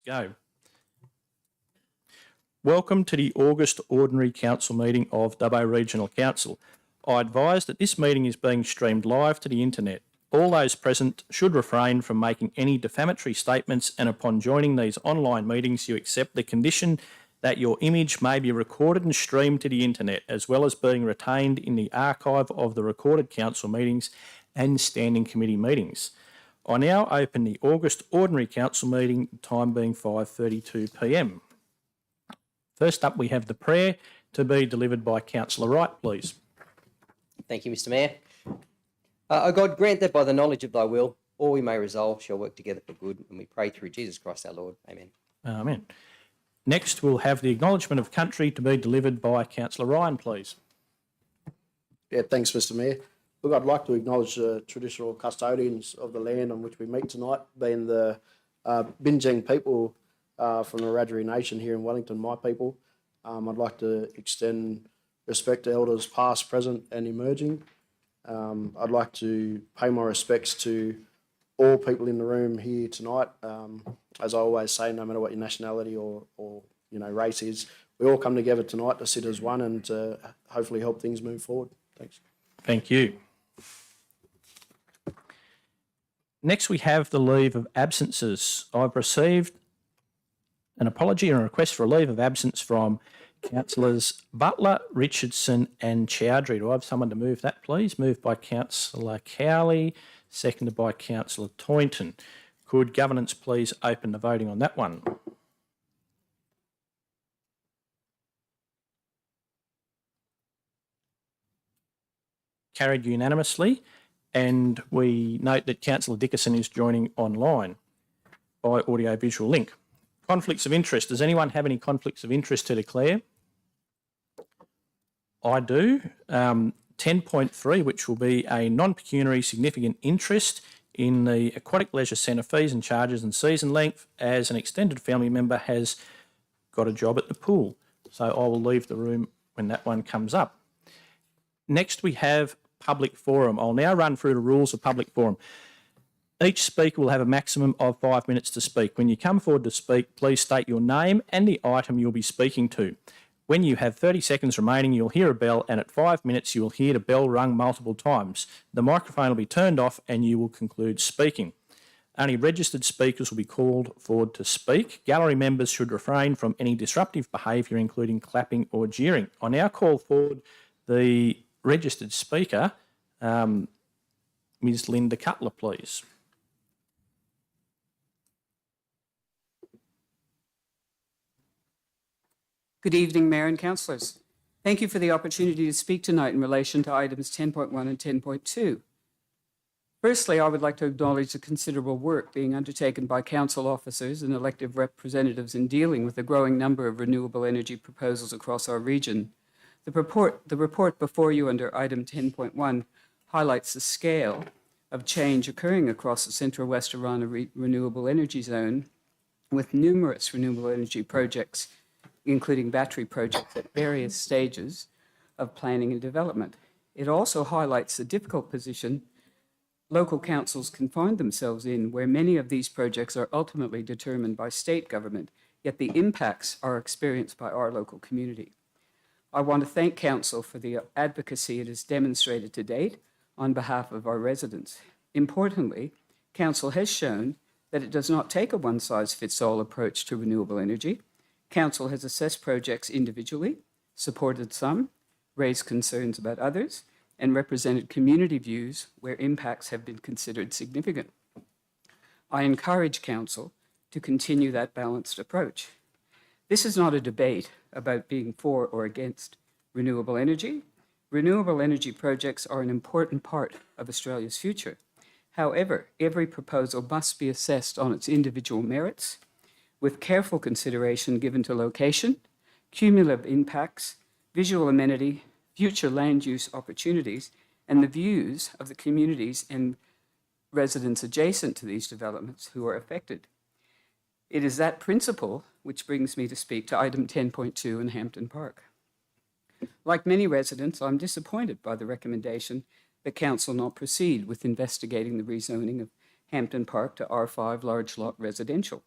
Go. Welcome to the August Ordinary Council meeting of Dubbo Regional Council. I advise that this meeting is being streamed live to the internet. All those present should refrain from making any defamatory statements, and upon joining these online meetings you accept the condition that your image may be recorded and streamed to the internet, as well as being retained in the archive of the recorded council meetings and standing committee meetings. I now open the August Ordinary Council meeting, time being 5:32 p.m. First up, we have the prayer to be delivered by Councillor Wright, please. Thank you, Mr. Mayor. O God, grant that by the knowledge of thy will, all we may resolve shall work together for good, and we pray through Jesus Christ our Lord. Amen. Amen. Next, we'll have the acknowledgement of country to be delivered by Councillor Ryan, please. Yeah, thanks, Mr. Mayor. Look, I'd like to acknowledge the traditional custodians of the land on which we meet tonight, being the Binjang people from the Wiradjuri Nation here in Wellington, my people. I'd like to extend respect to elders past, present and emerging. I'd like to pay my respects to all people in the room here tonight. As I always say, no matter what your nationality or race is, we all come together tonight to sit as one and to hopefully help things move forward. Thanks. Thank you. Next, we have the leave of absences. I've received an apology and a request for a leave of absence from Councillors Butler, Richardson and Chowdhury. Do I have someone to move that, please? Moved by Councillor Cowley, seconded by Councillor Toynton. Could governance please open the voting on that one? Carried unanimously, and we note that Councillor Dickerson is joining online by audio-visual link. Conflicts of interest. Does anyone have any conflicts of interest to declare? I do. 10.3, which will be a non-pecuniary significant interest in the Aquatic Leisure Centre fees and charges and season length, as an extended family member has got a job at the pool. So I will leave the room when that one comes up. Next, we have public forum. I'll now run through the rules of public forum. Each speaker will have a maximum of 5 minutes to speak. When you come forward to speak, please state your name and the item you'll be speaking to. When you have 30 seconds remaining, you'll hear a bell, and at 5 minutes, you will hear the bell rung multiple times. The microphone will be turned off and you will conclude speaking. Only registered speakers will be called forward to speak. Gallery members should refrain from any disruptive behaviour, including clapping or jeering. I now call forward the registered speaker, Ms. Linda Cutler, please. Good evening, Mayor and Councillors. Thank you for the opportunity to speak tonight in relation to items 10.1 and 10.2. Firstly, I would like to acknowledge the considerable work being undertaken by council officers and elected representatives in dealing with the growing number of renewable energy proposals across our region. The report before you under item 10.1 highlights the scale of change occurring across the Central West Orana Renewable Energy Zone, with numerous renewable energy projects, including battery projects at various stages of planning and development. It also highlights the difficult position local councils can find themselves in, where many of these projects are ultimately determined by state government, yet the impacts are experienced by our local community. I want to thank Council for the advocacy it has demonstrated to date on behalf of our residents. Importantly, Council has shown that it does not take a one-size-fits-all approach to renewable energy. Council has assessed projects individually, supported some, raised concerns about others, and represented community views where impacts have been considered significant. I encourage Council to continue that balanced approach. This is not a debate about being for or against renewable energy. Renewable energy projects are an important part of Australia's future. However, every proposal must be assessed on its individual merits, with careful consideration given to location, cumulative impacts, visual amenity, future land use opportunities, and the views of the communities and residents adjacent to these developments who are affected. It is that principle which brings me to speak to item 10.2 in Hampton Park. Like many residents, I'm disappointed by the recommendation that Council not proceed with investigating the rezoning of Hampton Park to R5 large lot residential.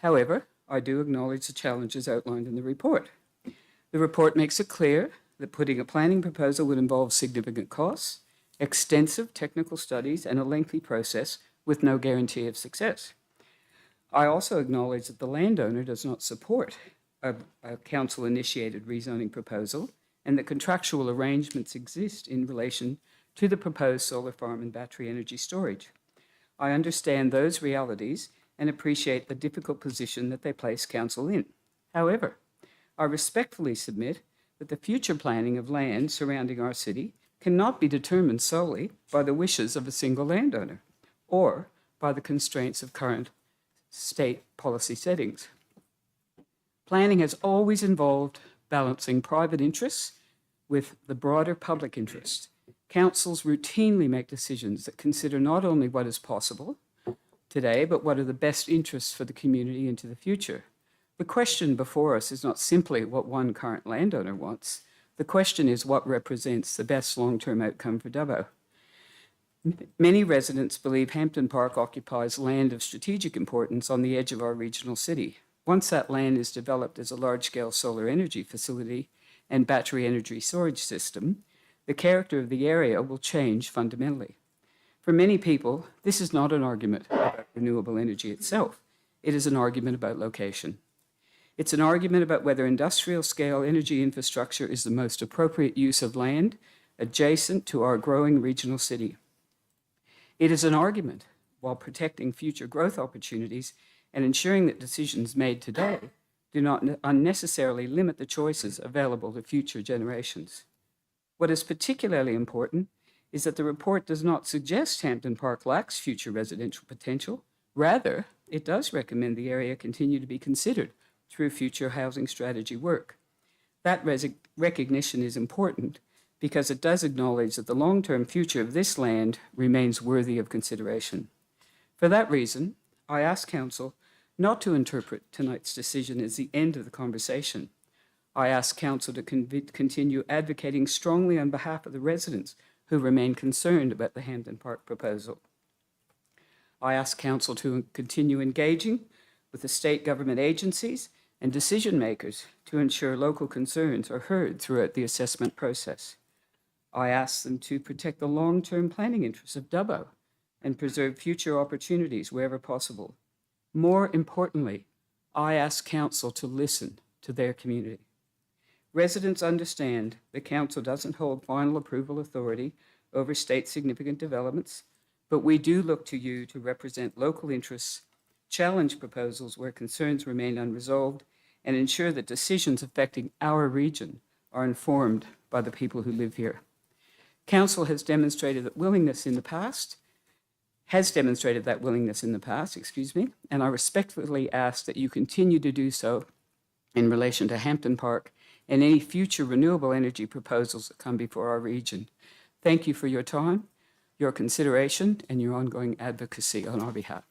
However, I do acknowledge the challenges outlined in the report. The report makes it clear that putting a planning proposal would involve significant costs, extensive technical studies, and a lengthy process with no guarantee of success. I also acknowledge that the landowner does not support a council-initiated rezoning proposal and that contractual arrangements exist in relation to the proposed solar farm and battery energy storage. I understand those realities and appreciate the difficult position that they place council in. However, I respectfully submit that the future planning of land surrounding our city cannot be determined solely by the wishes of a single landowner or by the constraints of current state policy settings. Planning has always involved balancing private interests with the broader public interest. Councils routinely make decisions that consider not only what is possible today, but what are the best interests for the community into the future. The question before us is not simply what one current landowner wants. The question is what represents the best long-term outcome for Dubbo. Many residents believe Hampton Park occupies land of strategic importance on the edge of our regional city. Once that land is developed as a large-scale solar energy facility and battery energy storage system, the character of the area will change fundamentally. For many people, this is not an argument about renewable energy itself. It is an argument about location. It's an argument about whether industrial-scale energy infrastructure is the most appropriate use of land adjacent to our growing regional city. It is an argument while protecting future growth opportunities and ensuring that decisions made today do not unnecessarily limit the choices available to future generations. What is particularly important is that the report does not suggest Hampton Park lacks future residential potential. Rather, it does recommend the area continue to be considered through future housing strategy work. That recognition is important because it does acknowledge that the long-term future of this land remains worthy of consideration. For that reason, I ask Council not to interpret tonight's decision as the end of the conversation. I ask Council to continue advocating strongly on behalf of the residents who remain concerned about the Hampton Park proposal. I ask Council to continue engaging with the state government agencies and decision makers to ensure local concerns are heard throughout the assessment process. I ask them to protect the long-term planning interests of Dubbo and preserve future opportunities wherever possible. More importantly, I ask Council to listen to their community. Residents understand the Council doesn't hold final approval authority over state significant developments, but we do look to you to represent local interests, challenge proposals where concerns remain unresolved, and ensure that decisions affecting our region are informed by the people who live here. Council has demonstrated that willingness in the past, and I respectfully ask that you continue to do so in relation to Hampton Park and any future renewable energy proposals that come before our region. Thank you for your time, your consideration, and your ongoing advocacy on our behalf.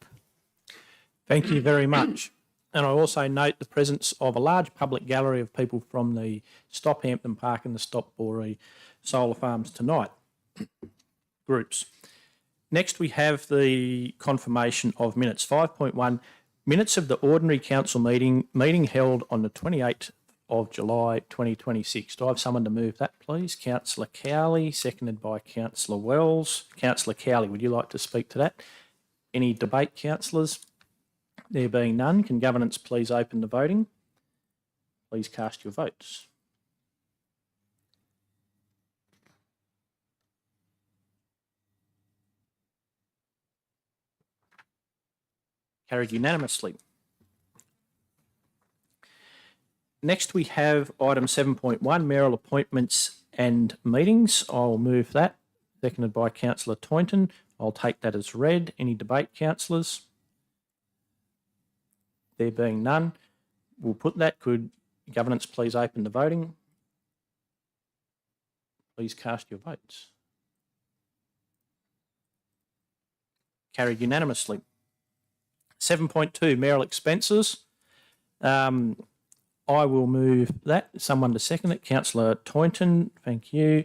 Thank you very much. And I also note the presence of a large public gallery of people from the Stop Hampton Park and the Stop Boree solar farms tonight groups. Next, we have the confirmation of minutes. 5.1, minutes of the ordinary council meeting held on the 28th of July 2026. Do I have someone to move that, please? Councillor Cowley, seconded by Councillor Wells. Councillor Cowley, would you like to speak to that? Any debate, councillors? There being none, can governance please open the voting? Please cast your votes. Carried unanimously. Next, we have item 7.1, mayoral appointments and meetings. I'll move that, seconded by Councillor Toynton. I'll take that as read. Any debate, councillors? There being none, we'll put that. Could governance please open the voting? Please cast your votes. Carried unanimously. 7.2, mayoral expenses. I will move that. Someone to second it. Councillor Toynton, thank you.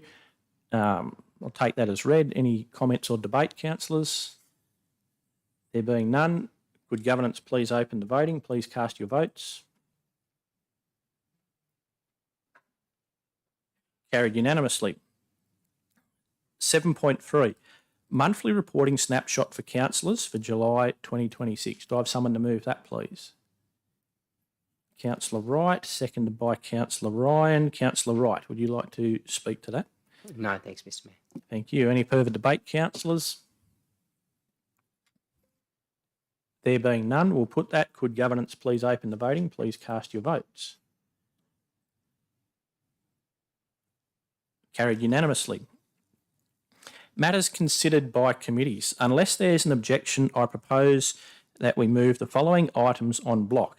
I'll take that as read. Any comments or debate, councillors? There being none, Could governance please open the voting? Please cast your votes. Carried unanimously. 7.3, monthly reporting snapshot for councillors for July 2026. Do I have someone to move that, please? Councillor Wright, seconded by Councillor Ryan. Councillor Wright, would you like to speak to that? No, thanks, Mr Mayor. Thank you. Any further debate, councillors? There being none, we'll put that. Could governance please open the voting? Please cast your votes. Carried unanimously. Matters considered by committees. Unless there's an objection, I propose that we move the following items on block: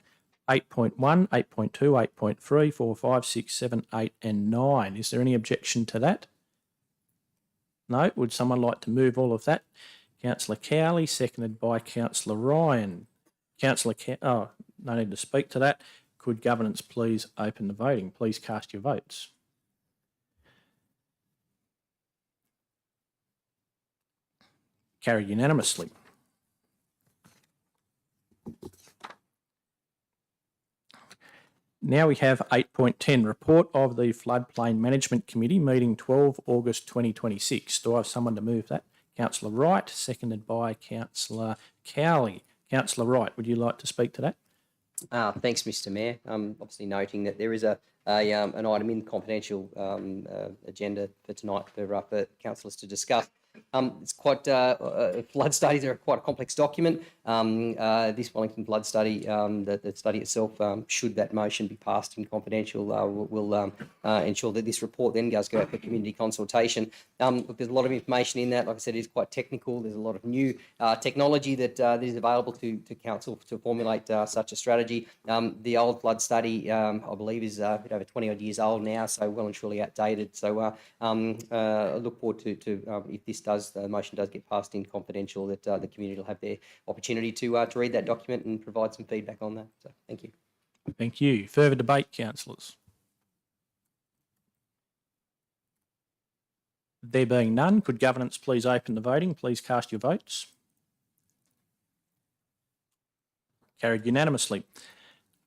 8.1, 8.2, 8.3, 4, 5, 6, 7, 8 and 9. Is there any objection to that? No? Would someone like to move all of that? Councillor Cowley, seconded by Councillor Ryan. No need to speak to that. Could governance please open the voting? Please cast your votes. Carried unanimously. Now we have 8.10, report of the Floodplain Management Committee meeting 12 August 2026. Do I have someone to move that? Councillor Wright, seconded by Councillor Cowley. Councillor Wright, would you like to speak to that? Thanks, Mr Mayor. Obviously noting that there is an item in the confidential agenda for tonight for councillors to discuss. It's quite flood studies are quite a complex document. This Wellington flood study, the study itself, should that motion be passed in confidential, will ensure that this report then go out for community consultation. Look, there's a lot of information in that. Like I said, it's quite technical. There's a lot of new technology that is available to council to formulate such a strategy. The old flood study, I believe, is a bit over 20 odd years old now, so well and truly outdated. So I look forward to if the motion does get passed in confidential, that the community will have their opportunity to read that document and provide some feedback on that. So thank you. Thank you. Further debate, councillors? There being none, could governance please open the voting? Please cast your votes. Carried unanimously.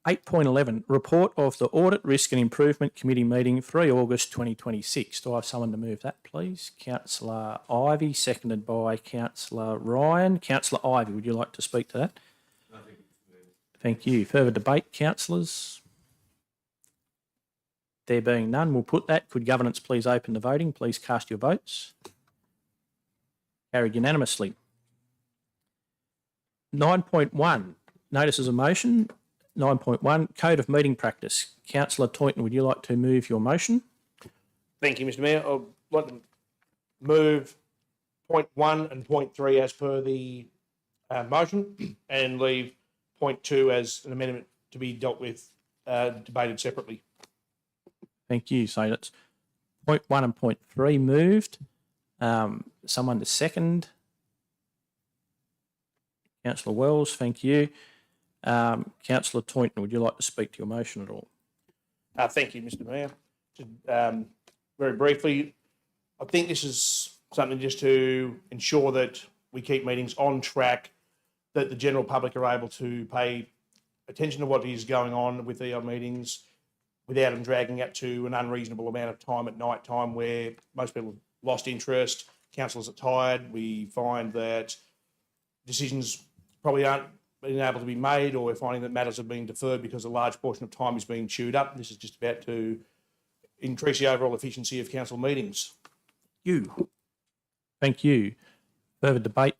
8.11, report of the Audit, Risk and Improvement Committee meeting 3 August 2026. Do I have someone to move that, please? Councillor Ivey, seconded by Councillor Ryan. Councillor Ivey, would you like to speak to that? Thank you. Further debate, councillors? There being none, we'll put that. Could governance please open the voting? Please cast your votes. Carried unanimously. 9.1, notices of motion. 9.1, Code of Meeting Practice. Councillor Toynton, would you like to move your motion? Thank you, Mr Mayor. I'd like to move point 1 and point 3 as per the motion, and leave point 2 as an amendment to be dealt with, debated separately. Thank you. So that's point 1 and point 3 moved. Someone to second. Councillor Wells, thank you. Councillor Toynton, would you like to speak to your motion at all? Thank you, Mr Mayor. Just, very briefly, I think this is something just to ensure that we keep meetings on track, that the general public are able to pay attention to what is going on with EL meetings without them dragging out to an unreasonable amount of time at night time, where most people have lost interest, councillors are tired. We find that decisions probably aren't being able to be made, or we're finding that matters are being deferred because a large portion of time is being chewed up. This is just about to increase the overall efficiency of council meetings. Thank you. Further debate,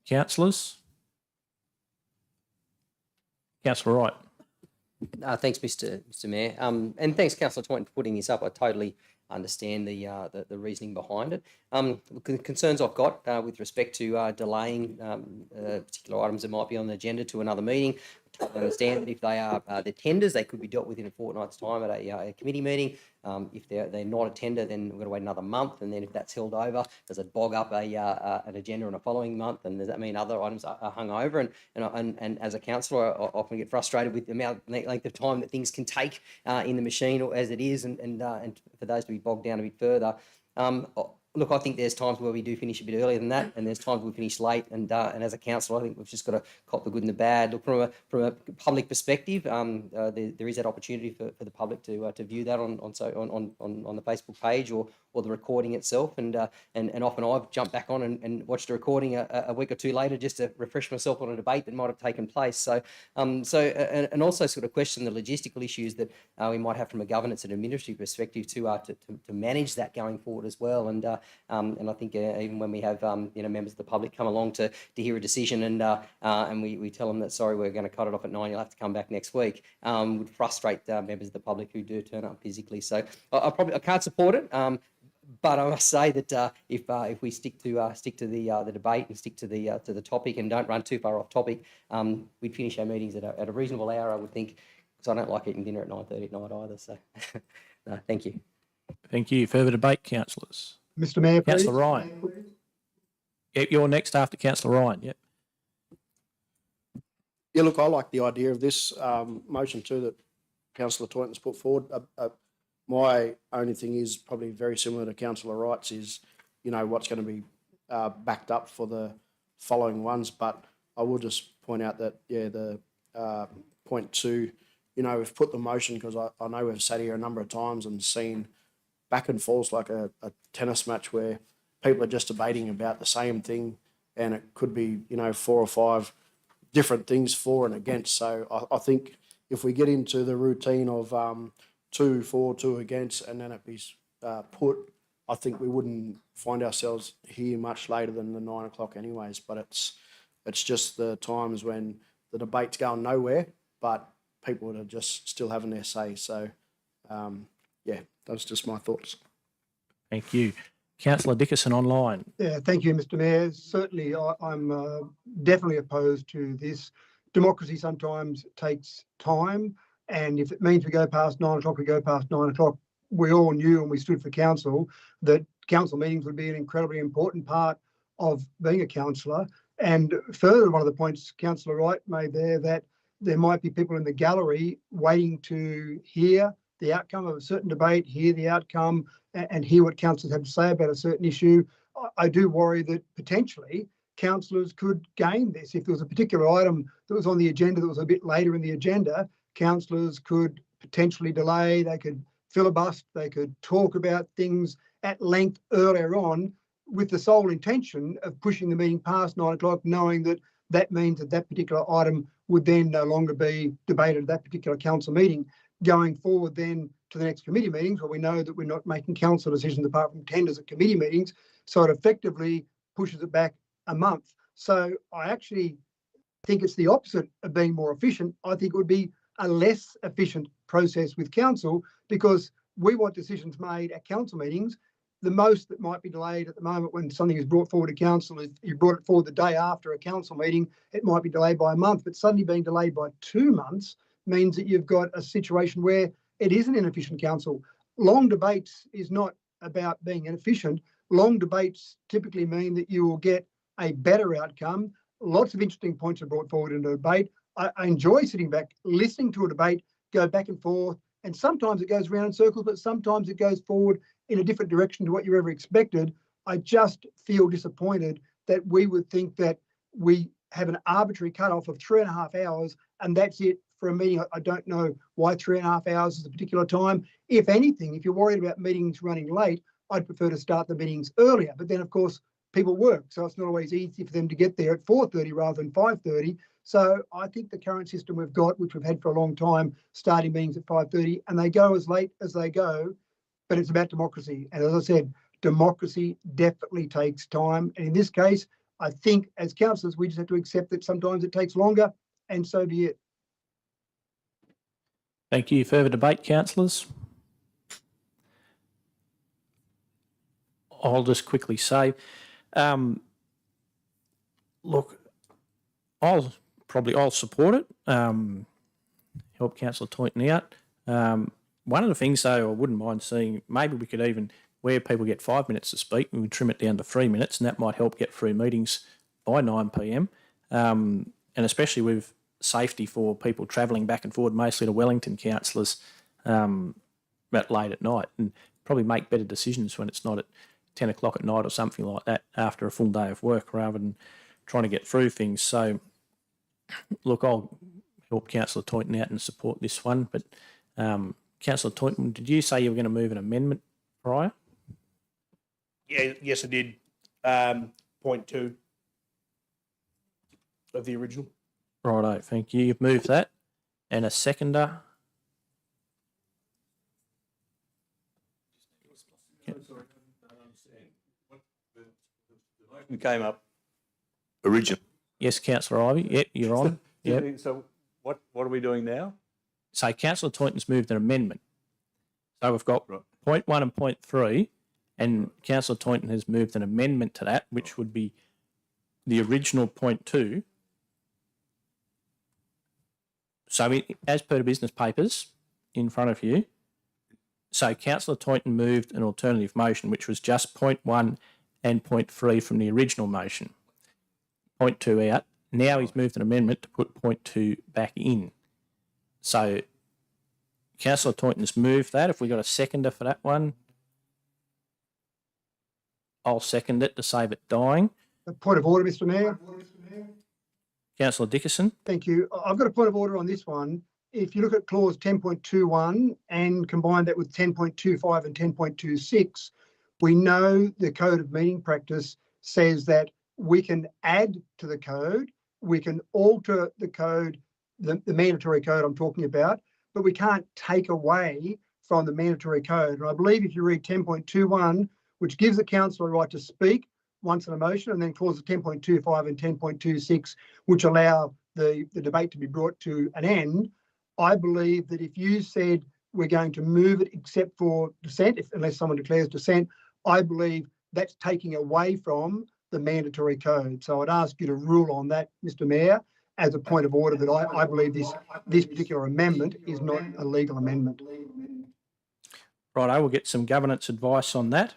councillors? Councillor Wright. Thanks, Mr Mayor. And thanks, Councillor Toynton, for putting this up. I totally understand the reasoning behind it. The concerns I've got with respect to delaying particular items that might be on the agenda to another meeting. I understand that if they are the tenders, they could be dealt with in a fortnight's time at a committee meeting. If they're not a tender, then we've got to wait another month. And then if that's held over, does it bog up an agenda in a following month? And does that mean other items are hung over? And as a councillor, I often get frustrated with the length of time that things can take in the machine, or as it is, and for those to be bogged down a bit further. look, I think there's times where we do finish a bit earlier than that, and there's times we finish late. And as a council, I think we've just got to cop the good and the bad. Look, from a public perspective, there is that opportunity for the public to view that on the Facebook page or the recording itself. And often I've jumped back on and watched a recording a week or two later just to refresh myself on a debate that might have taken place. So and also sort of question the logistical issues that we might have from a governance and administrative perspective to manage that going forward as well. And I think even when we have members of the public come along to hear a decision and we tell them that, sorry, we're going to cut it off at 9, you'll have to come back next week, would frustrate members of the public who do turn up physically. So I can't support it. But I must say that if we stick to the debate and stick to the topic and don't run too far off topic, we'd finish our meetings at a reasonable hour, I would think, because I don't like eating dinner at 9:30 at night either. So, no, thank you. Thank you. Further debate, councillors? Mr Mayor, please. Councillor Ryan. Yep, you're next after Councillor Ryan. Yep. Yeah, look, I like the idea of this motion too that Councillor Toyton's put forward. My only thing is probably very similar to Councillor Wright's is, what's going to be backed up for the following ones. But I will just point out that, the point 2, we've put the motion because I know we've sat here a number of times and seen back and forth like a tennis match where people are just debating about the same thing, and it could be, 4 or 5 different things for and against. So I think if we get into the routine of 2 for, 2 against, and then it be put, I think we wouldn't find ourselves here much later than the 9 o'clock anyways. But it's just the times when the debate's going nowhere, but people are just still having their say. So, that's just my thoughts. Thank you. Councillor Dickerson online. Yeah, thank you, Mr Mayor. Certainly, I'm definitely opposed to this. Democracy sometimes takes time, and if it means we go past 9 o'clock, we go past 9 o'clock. We all knew when we stood for council that council meetings would be an incredibly important part of being a councillor. And further, one of the points Councillor Wright made there, that there might be people in the gallery waiting to hear the outcome of a certain debate, hear the outcome, and hear what councillors have to say about a certain issue. I do worry that potentially councillors could game this. If there was a particular item that was on the agenda that was a bit later in the agenda, councillors could potentially delay, they could filibuster, they could talk about things at length earlier on with the sole intention of pushing the meeting past 9 o'clock, knowing that that means that that particular item would then no longer be debated at that particular council meeting. Going forward then to the next committee meetings, where we know that we're not making council decisions apart from tenders at committee meetings, so it effectively pushes it back a month. So I actually think it's the opposite of being more efficient. I think it would be a less efficient process with council, because we want decisions made at council meetings. The most that might be delayed at the moment when something is brought forward to council is you brought it forward the day after a council meeting, it might be delayed by a month, but suddenly being delayed by 2 months means that you've got a situation where it is an inefficient council. Long debates is not about being inefficient. Long debates typically mean that you will get a better outcome. Lots of interesting points are brought forward in a debate. I enjoy sitting back, listening to a debate, go back and forth, and sometimes it goes round in circles, but sometimes it goes forward in a different direction to what you ever expected. I just feel disappointed that we would think that we have an arbitrary cutoff of 3.5 hours and that's it for a meeting. I don't know why 3.5 hours is a particular time. If anything, if you're worried about meetings running late, I'd prefer to start the meetings earlier. But then, of course, people work, so it's not always easy for them to get there at 4:30 rather than 5:30. So I think the current system we've got, which we've had for a long time, starting meetings at 5:30, and they go as late as they go, but it's about democracy. And as I said, democracy definitely takes time. And in this case, I think as councillors, we just have to accept that sometimes it takes longer, and so be it. Thank you. Further debate, councillors? I'll just quickly say, look, I'll support it, help Councillor Toyton out. One of the things, though, I wouldn't mind seeing, maybe we could even, where people get 5 minutes to speak, we would trim it down to 3 minutes, and that might help get through meetings by 9 p.m. And especially with safety for people travelling back and forward, mostly to Wellington councillors, late at night, and probably make better decisions when it's not at 10 o'clock at night or something like that after a full day of work rather than trying to get through things. So, look, I'll help Councillor Toynton out and support this one. But Councillor Toynton, did you say you were going to move an amendment prior? Yeah, yes, I did. Point 2 of the original. Righto, thank you. You've moved that. And a seconder. It came up originally. Yes, Councillor Ivey. Yep, you're on. Yep. So what are we doing now? So Councillor Toynton's moved an amendment. So we've got Right. point 1 and point 3, and Councillor Toynton has moved an amendment to that, which would be the original point 2. So as per the business papers in front of you, so Councillor Toynton moved an alternative motion, which was just point 1 and point 3 from the original motion. Point 2 out. Now he's moved an amendment to put point 2 back in. So Councillor Toynton's moved that. If we got a seconder for that one, I'll second it to save it dying. A point of order, Mr. Mayor. Councillor Dickerson. Thank you. I've got a point of order on this one. If you look at clause 10.21 and combine that with 10.25 and 10.26, we know the Code of Meeting Practice says that we can add to the code, we can alter the code, the mandatory code I'm talking about, but we can't take away from the mandatory code. And I believe if you read 10.21, which gives the council a right to speak once in a motion, and then clauses 10.25 and 10.26, which allow the debate to be brought to an end, I believe that if you said we're going to move it except for dissent, unless someone declares dissent, I believe that's taking away from the mandatory code. So I'd ask you to rule on that, Mr. Mayor, as a point of order that I believe this particular amendment is not a legal amendment. Right, I will get some governance advice on that.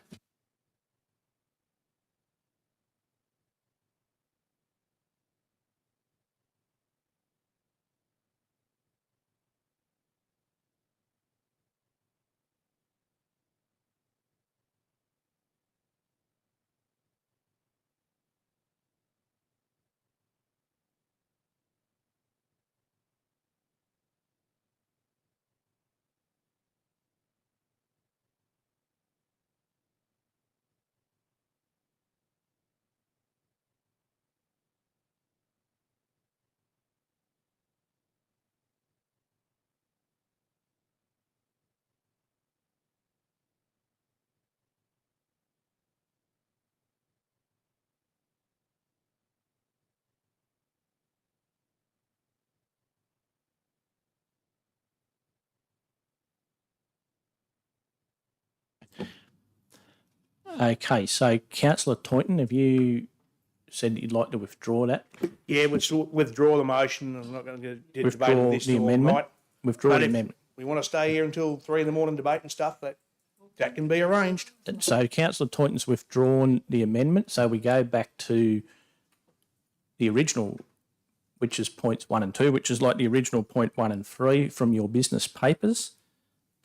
Okay, so Councillor Toynton, have you said that you'd like to withdraw that? Yeah, we'll still withdraw the motion. I'm not going to get debated Withdraw this the till all amendment? night. Withdraw But the if amendment. we want to stay here until 3 a.m. debate and stuff, that can be arranged. So Councillor Toynton's withdrawn the amendment, so we go back to the original, which is points 1 and 2, which is like the original point 1 and 3 from your business papers.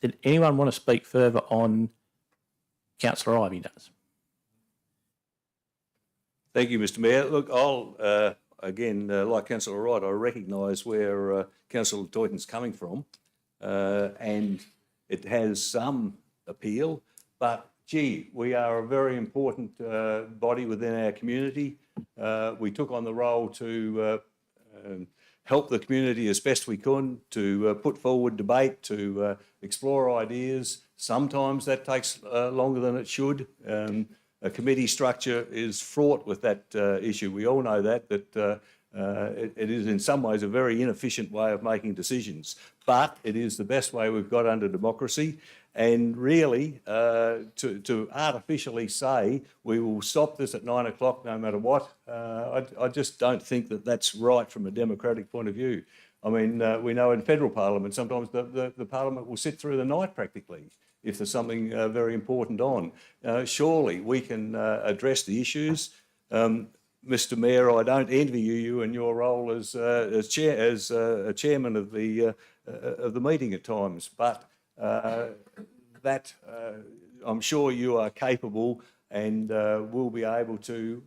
Did anyone want to speak further on Councillor Ivey does? Thank you, Mr. Mayor. Look, I'll again, like Councillor Wright, I recognise where Councillor Toynton's coming from, and it has some appeal. But gee, we are a very important body within our community. We took on the role to help the community as best we could, to put forward debate, to explore ideas. Sometimes that takes longer than it should. A committee structure is fraught with that issue. We all know that it is in some ways a very inefficient way of making decisions, but it is the best way we've got under democracy. And really, to artificially say we will stop this at 9 o'clock no matter what, I just don't think that that's right from a democratic point of view. I mean, we know in federal parliament, sometimes the parliament will sit through the night practically if there's something very important on. Surely we can address the issues. Mr. Mayor, I don't envy you and your role as a chairman of the meeting at times, but that I'm sure you are capable and we'll be able to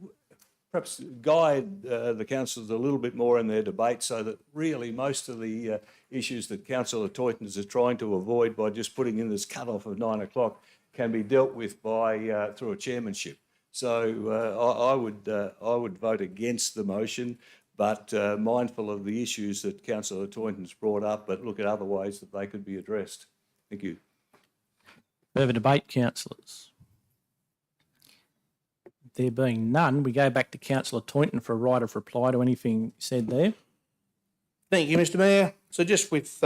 perhaps guide the councillors a little bit more in their debate, so that really most of the issues that Councillor Toytons is trying to avoid by just putting in this cut-off of 9 o'clock can be dealt with by through a chairmanship. So I would vote against the motion, but mindful of the issues that Councillor Toyton's brought up, but look at other ways that they could be addressed. Thank you. Further debate, councillors? There being none, we go back to Councillor Toynton for a right of reply to anything said there. Thank you, Mr Mayor. So just with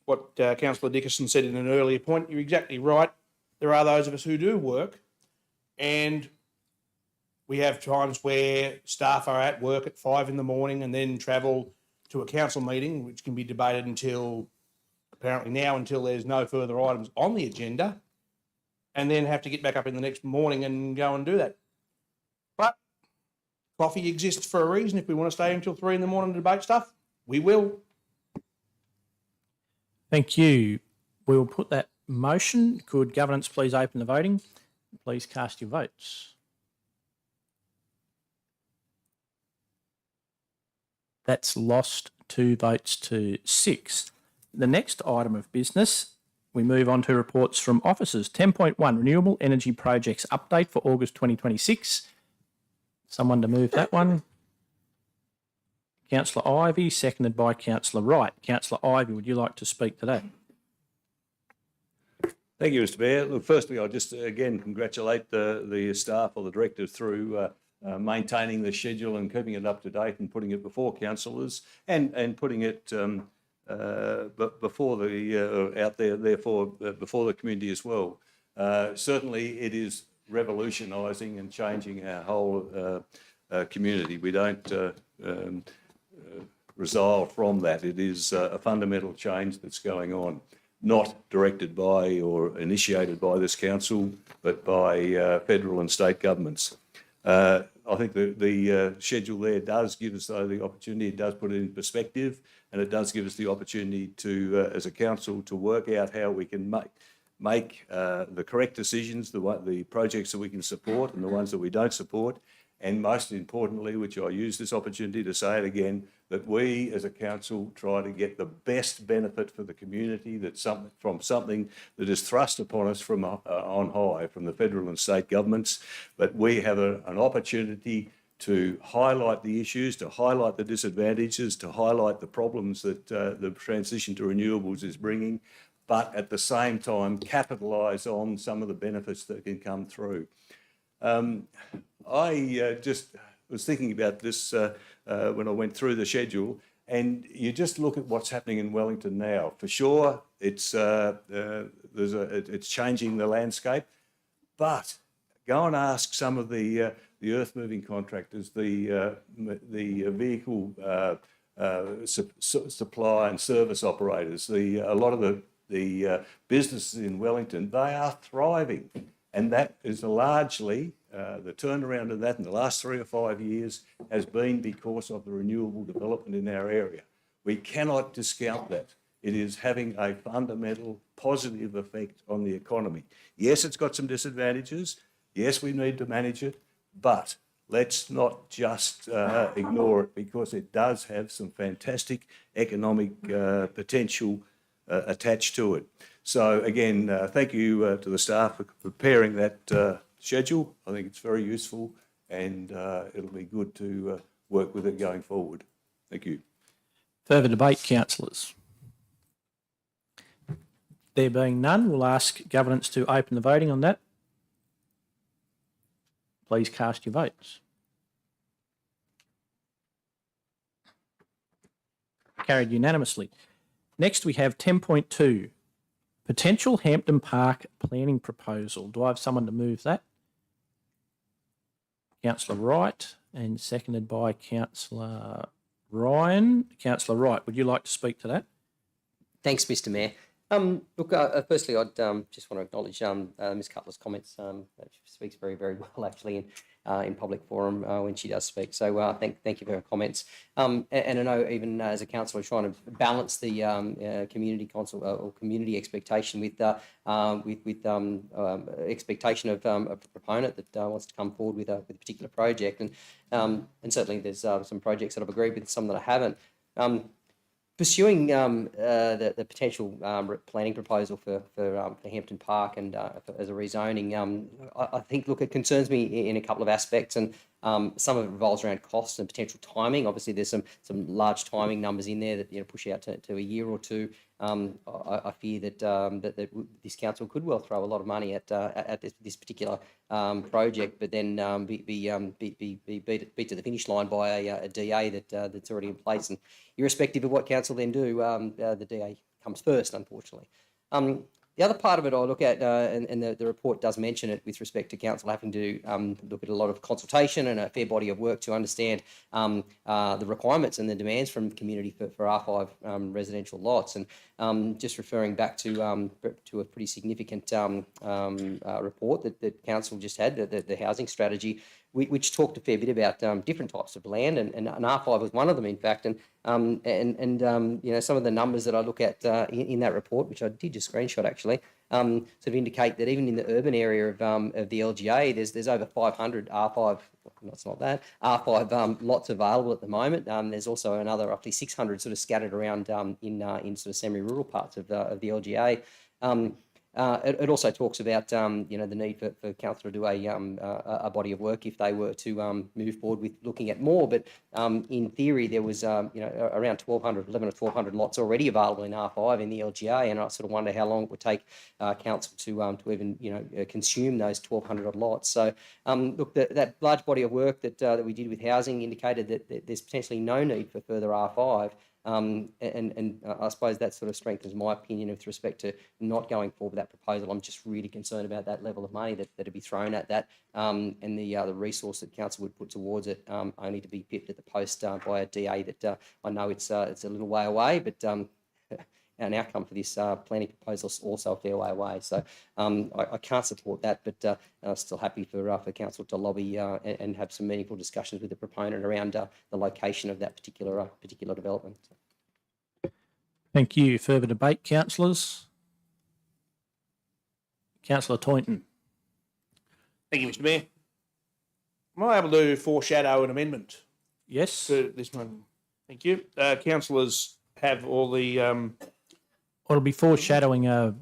what Councillor Dickerson said in an earlier point, you're exactly right. There are those of us who do work, and we have times where staff are at work at 5 a.m. and then travel to a council meeting, which can be debated until there's no further items on the agenda, and then have to get back up in the next morning and go and do that. But coffee exists for a reason. If we want to stay until 3 a.m. to debate stuff, we will. Thank you. We will put that motion. Could governance please open the voting? Please cast your votes. That's lost 2 votes to 6. The next item of business, we move on to reports from officers. 10.1, Renewable Energy Projects Update for August 2026. Someone to move that one. Councillor Ivey, seconded by Councillor Wright. Councillor Ivey, would you like to speak to that? Thank you, Mr Mayor. Look, firstly, I'll just again congratulate the staff or the director through maintaining the schedule and keeping it up to date and putting it before councillors and putting it before the out there, therefore before the community as well. Certainly, it is revolutionising and changing our whole community. We don't resile from that. It is a fundamental change that's going on, not directed by or initiated by this council, but by federal and state governments. I think the schedule there does give us, though, the opportunity, it does put it in perspective, and it does give us the opportunity to, as a council, to work out how we can make the correct decisions, the projects that we can support and the ones that we don't support, and most importantly, which I use this opportunity to say it again, that we as a council try to get the best benefit for the community from something that is thrust upon us from on high, from the federal and state governments. But we have an opportunity to highlight the issues, to highlight the disadvantages, to highlight the problems that the transition to renewables is bringing, but at the same time capitalise on some of the benefits that can come through. I just was thinking about this when I went through the schedule, and you just look at what's happening in Wellington now. For sure, it's changing the landscape, but go and ask some of the earth-moving contractors, the vehicle supply and service operators, a lot of the businesses in Wellington. They are thriving, and that is largely the turnaround of that in the last 3 or 5 years has been because of the renewable development in our area. We cannot discount that. It is having a fundamental positive effect on the economy. Yes, it's got some disadvantages. Yes, we need to manage it, but let's not just ignore it, because it does have some fantastic economic potential attached to it. So again, thank you to the staff for preparing that schedule. I think it's very useful, and it'll be good to work with it going forward. Thank you. Further debate, councillors? There being none, we'll ask governance to open the voting on that. Please cast your votes. Carried unanimously. Next, we have 10.2, Potential Hampton Park Planning Proposal. Do I have someone to move that? Councillor Wright, and seconded by Councillor Ryan. Councillor Wright, would you like to speak to that? Thanks, Mr Mayor. Look, firstly, I'd just want to acknowledge Ms. Cutler's comments. She speaks very, very well, actually, in public forum when she does speak. So thank you for her comments. And I know even as a councillor, trying to balance the community council or community expectation with expectation of a proponent that wants to come forward with a particular project. And certainly there's some projects that I've agreed with, some that I haven't. Pursuing the potential planning proposal for Hampton Park and as a rezoning, I think, look, it concerns me in a couple of aspects, and some of it revolves around costs and potential timing. Obviously, there's some large timing numbers in there that push out to a year or two. I fear that this council could well throw a lot of money at this particular project, but then be beat to the finish line by a DA that's already in place. And irrespective of what council then do, the DA comes first, unfortunately. The other part of it I look at, and the report does mention it with respect to council having to look at a lot of consultation and a fair body of work to understand the requirements and the demands from the community for R5 residential lots. And just referring back to a pretty significant report that council just had, the housing strategy, which talked a fair bit about different types of land, and R5 was one of them, in fact. And some of the numbers that I look at in that report, which I did just screenshot actually, sort of indicate that even in the urban area of the LGA, there's over 500 R5. No, it's not that R5 lots available at the moment. There's also another roughly 600 sort of scattered around in sort of semi-rural parts of the LGA. It also talks about the need for council to do a body of work if they were to move forward with looking at more. But in theory, there was around 11 or 1,200 lots already available in R5 in the LGA, and I sort of wonder how long it would take council to even consume those 1,200 odd lots. So look, that large body of work that we did with housing indicated that there's potentially no need for further R5. And I suppose that sort of strengthens my opinion with respect to not going forward with that proposal. I'm just really concerned about that level of money that'd be thrown at that, and the resource that council would put towards it, only to be pipped at the post by a DA that I know it's a little way away, but an outcome for this planning proposal is also a fair way away. So I can't support that, but I'm still happy for council to lobby and have some meaningful discussions with the proponent around the location of that particular development. Thank you. Further debate, councillors? Councillor Toynton. Thank you, Mr. Mayor. Am I able to foreshadow an amendment Yes. to this one? Thank you. Councillors have all the Well, it'll be foreshadowing a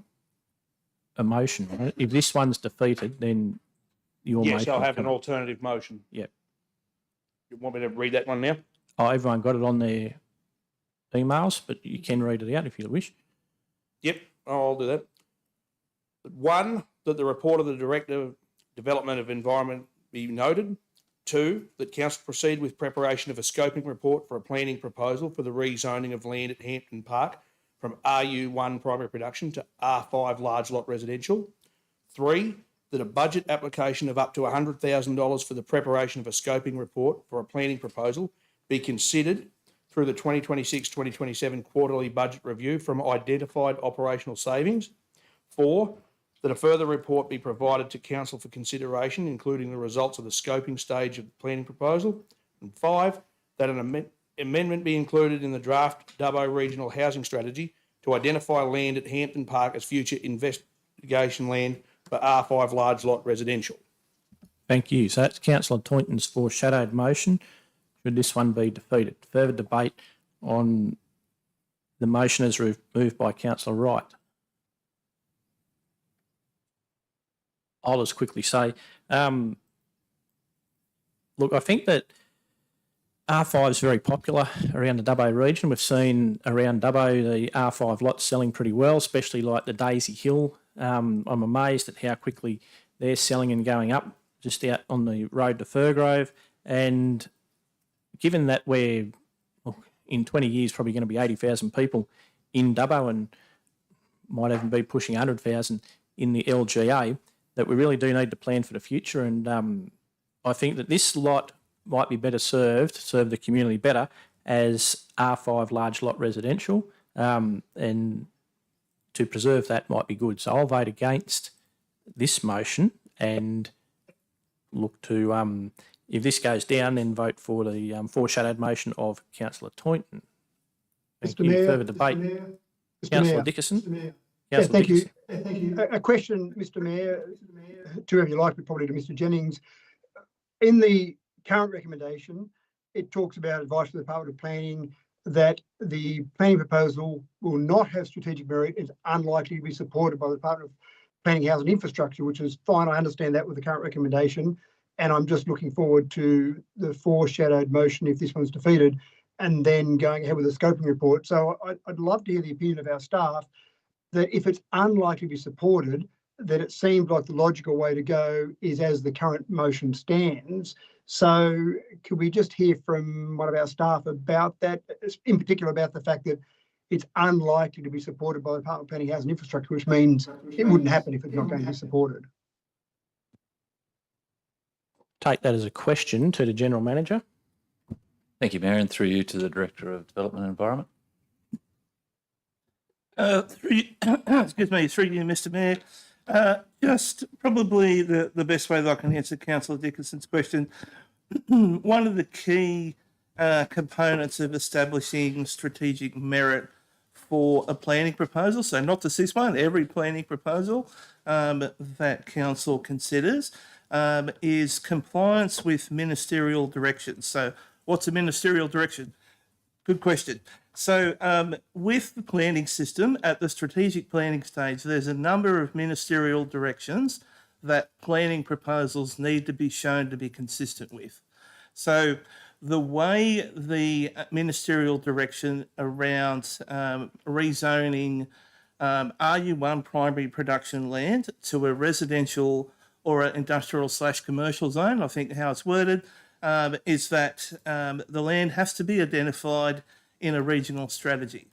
motion, right? If this one's defeated, then your yes, motion I'll will have an come. alternative motion. Yep. You want me to read that one now? Oh, everyone got it on their emails, but you can read it out if you wish. Yep, I'll do that. One, that the report of the Director of Development of Environment be noted. Two, that council proceed with preparation of a scoping report for a planning proposal for the rezoning of land at Hampton Park from RU1 primary production to R5 large lot residential. Three, that a budget application of up to $100,000 for the preparation of a scoping report for a planning proposal be considered through the 2026-2027 quarterly budget review from identified operational savings. Four, that a further report be provided to council for consideration, including the results of the scoping stage of the planning proposal. And five, that an amendment be included in the draft Dubbo Regional Housing Strategy to identify land at Hampton Park as future investigation land for R5 large lot residential. Thank you. So that's Councillor Toynton's foreshadowed motion. Should this one be defeated? Further debate on the motion as moved by Councillor Wright. I'll just quickly say, look, I think that R5 is very popular around the Dubbo region. We've seen around Dubbo the R5 lots selling pretty well, especially like the Daisy Hill. I'm amazed at how quickly they're selling and going up just out on the road to Firgrove. And given that we're in 20 years probably going to be 80,000 people in Dubbo and might even be pushing 100,000 in the LGA, that we really do need to plan for the future. And I think that this lot might be better serve the community better as R5 large lot residential, and to preserve that might be good. So I'll vote against this motion and look to, if this goes down, then vote for the foreshadowed motion of Councillor Toynton. Thank Mr. you. Mayor, Further debate. Mr. Councillor Mayor. Dickerson. Yeah, Councillor thank you. Dickerson. Thank you. A question, Mr. Mayor, to whoever you like, but probably to Mr. Jennings. In the current recommendation, it talks about advice from the Department of Planning that the planning proposal will not have strategic merit, is unlikely to be supported by the Department of Planning, Housing and Infrastructure, which is fine. I understand that with the current recommendation. And I'm just looking forward to the foreshadowed motion if this one's defeated, and then going ahead with the scoping report. So I'd love to hear the opinion of our staff that if it's unlikely to be supported, that it seems like the logical way to go is as the current motion stands. So could we just hear from one of our staff about that, in particular about the fact that it's unlikely to be supported by the Department of Planning, Housing and Infrastructure, which means it wouldn't happen if it's not going to be supported. Take that as a question to the General Manager. Thank you, Mayor, and through you to the Director of Development and Environment. Through you, Mr. Mayor. Just probably the best way that I can answer Councillor Dickerson's question. One of the key components of establishing strategic merit for a planning proposal, so not just this one, every planning proposal that Council considers, is compliance with ministerial directions. So what's a ministerial direction? Good question. So with the planning system at the strategic planning stage, there's a number of ministerial directions that planning proposals need to be shown to be consistent with. So the way the ministerial direction around rezoning RU1 primary production land to a residential or an industrial/commercial zone, I think how it's worded, is that the land has to be identified in a regional strategy.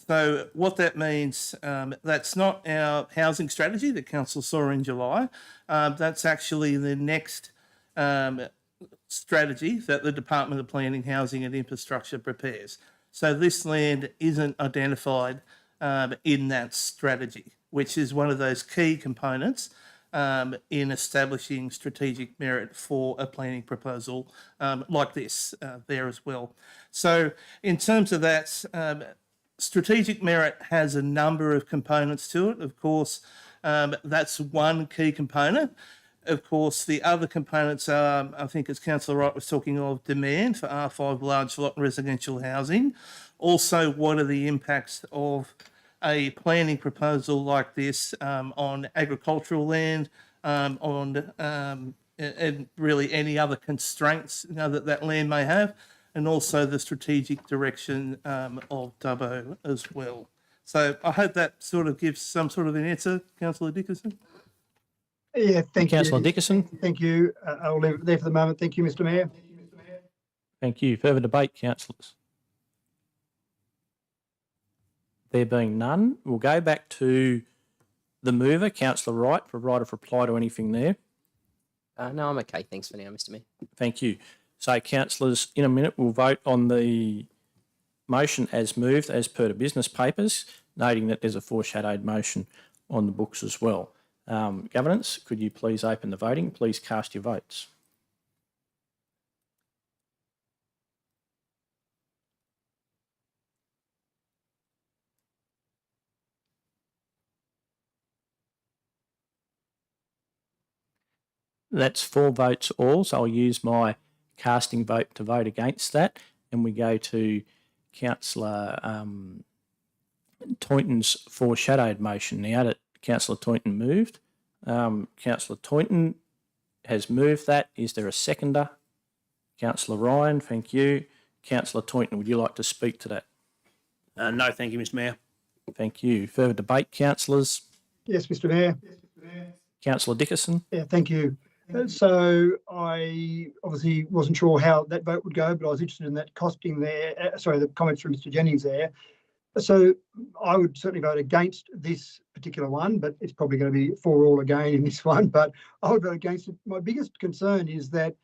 So what that means, that's not our housing strategy that Council saw in July. That's actually the next strategy that the Department of Planning, Housing and Infrastructure prepares. So this land isn't identified in that strategy, which is one of those key components in establishing strategic merit for a planning proposal like this there as well. So in terms of that, strategic merit has a number of components to it. Of course, that's one key component. Of course, the other components are, I think as Councillor Wright was talking of, demand for R5 large lot residential housing. Also, what are the impacts of a planning proposal like this on agricultural land, and really any other constraints that land may have, and also the strategic direction of Dubbo as well. So I hope that sort of gives some sort of an answer, Councillor Dickerson. Yeah, thank you. Councillor Dickerson. Thank you. I'll leave it there for the moment. Thank you, Mr. Mayor. Thank you. Further debate, councillors? There being none, we'll go back to the mover, Councillor Wright, for right of reply to anything there. No, I'm okay. Thanks for now, Mr. Mayor. Thank you. So, councillors, in a minute, we'll vote on the motion as moved as per the business papers, noting that there's a foreshadowed motion on the books as well. Governance, could you please open the voting? Please cast your votes. That's 4 votes all, so I'll use my casting vote to vote against that. And we go to Councillor Toynton's foreshadowed motion now that Councillor Toynton moved. Councillor Toynton has moved that. Is there a seconder? Councillor Ryan, thank you. Councillor Toynton, would you like to speak to that? No, thank you, Mr. Mayor. Thank you. Further debate, councillors? Yes, Mr. Mayor. Councillor Dickerson? Yeah, thank you. So I obviously wasn't sure how that vote would go, but I was interested in that costing there. The comments from Mr. Jennings there. So I would certainly vote against this particular one, but it's probably going to be 4-all again in this one. But I would vote against it. My biggest concern is that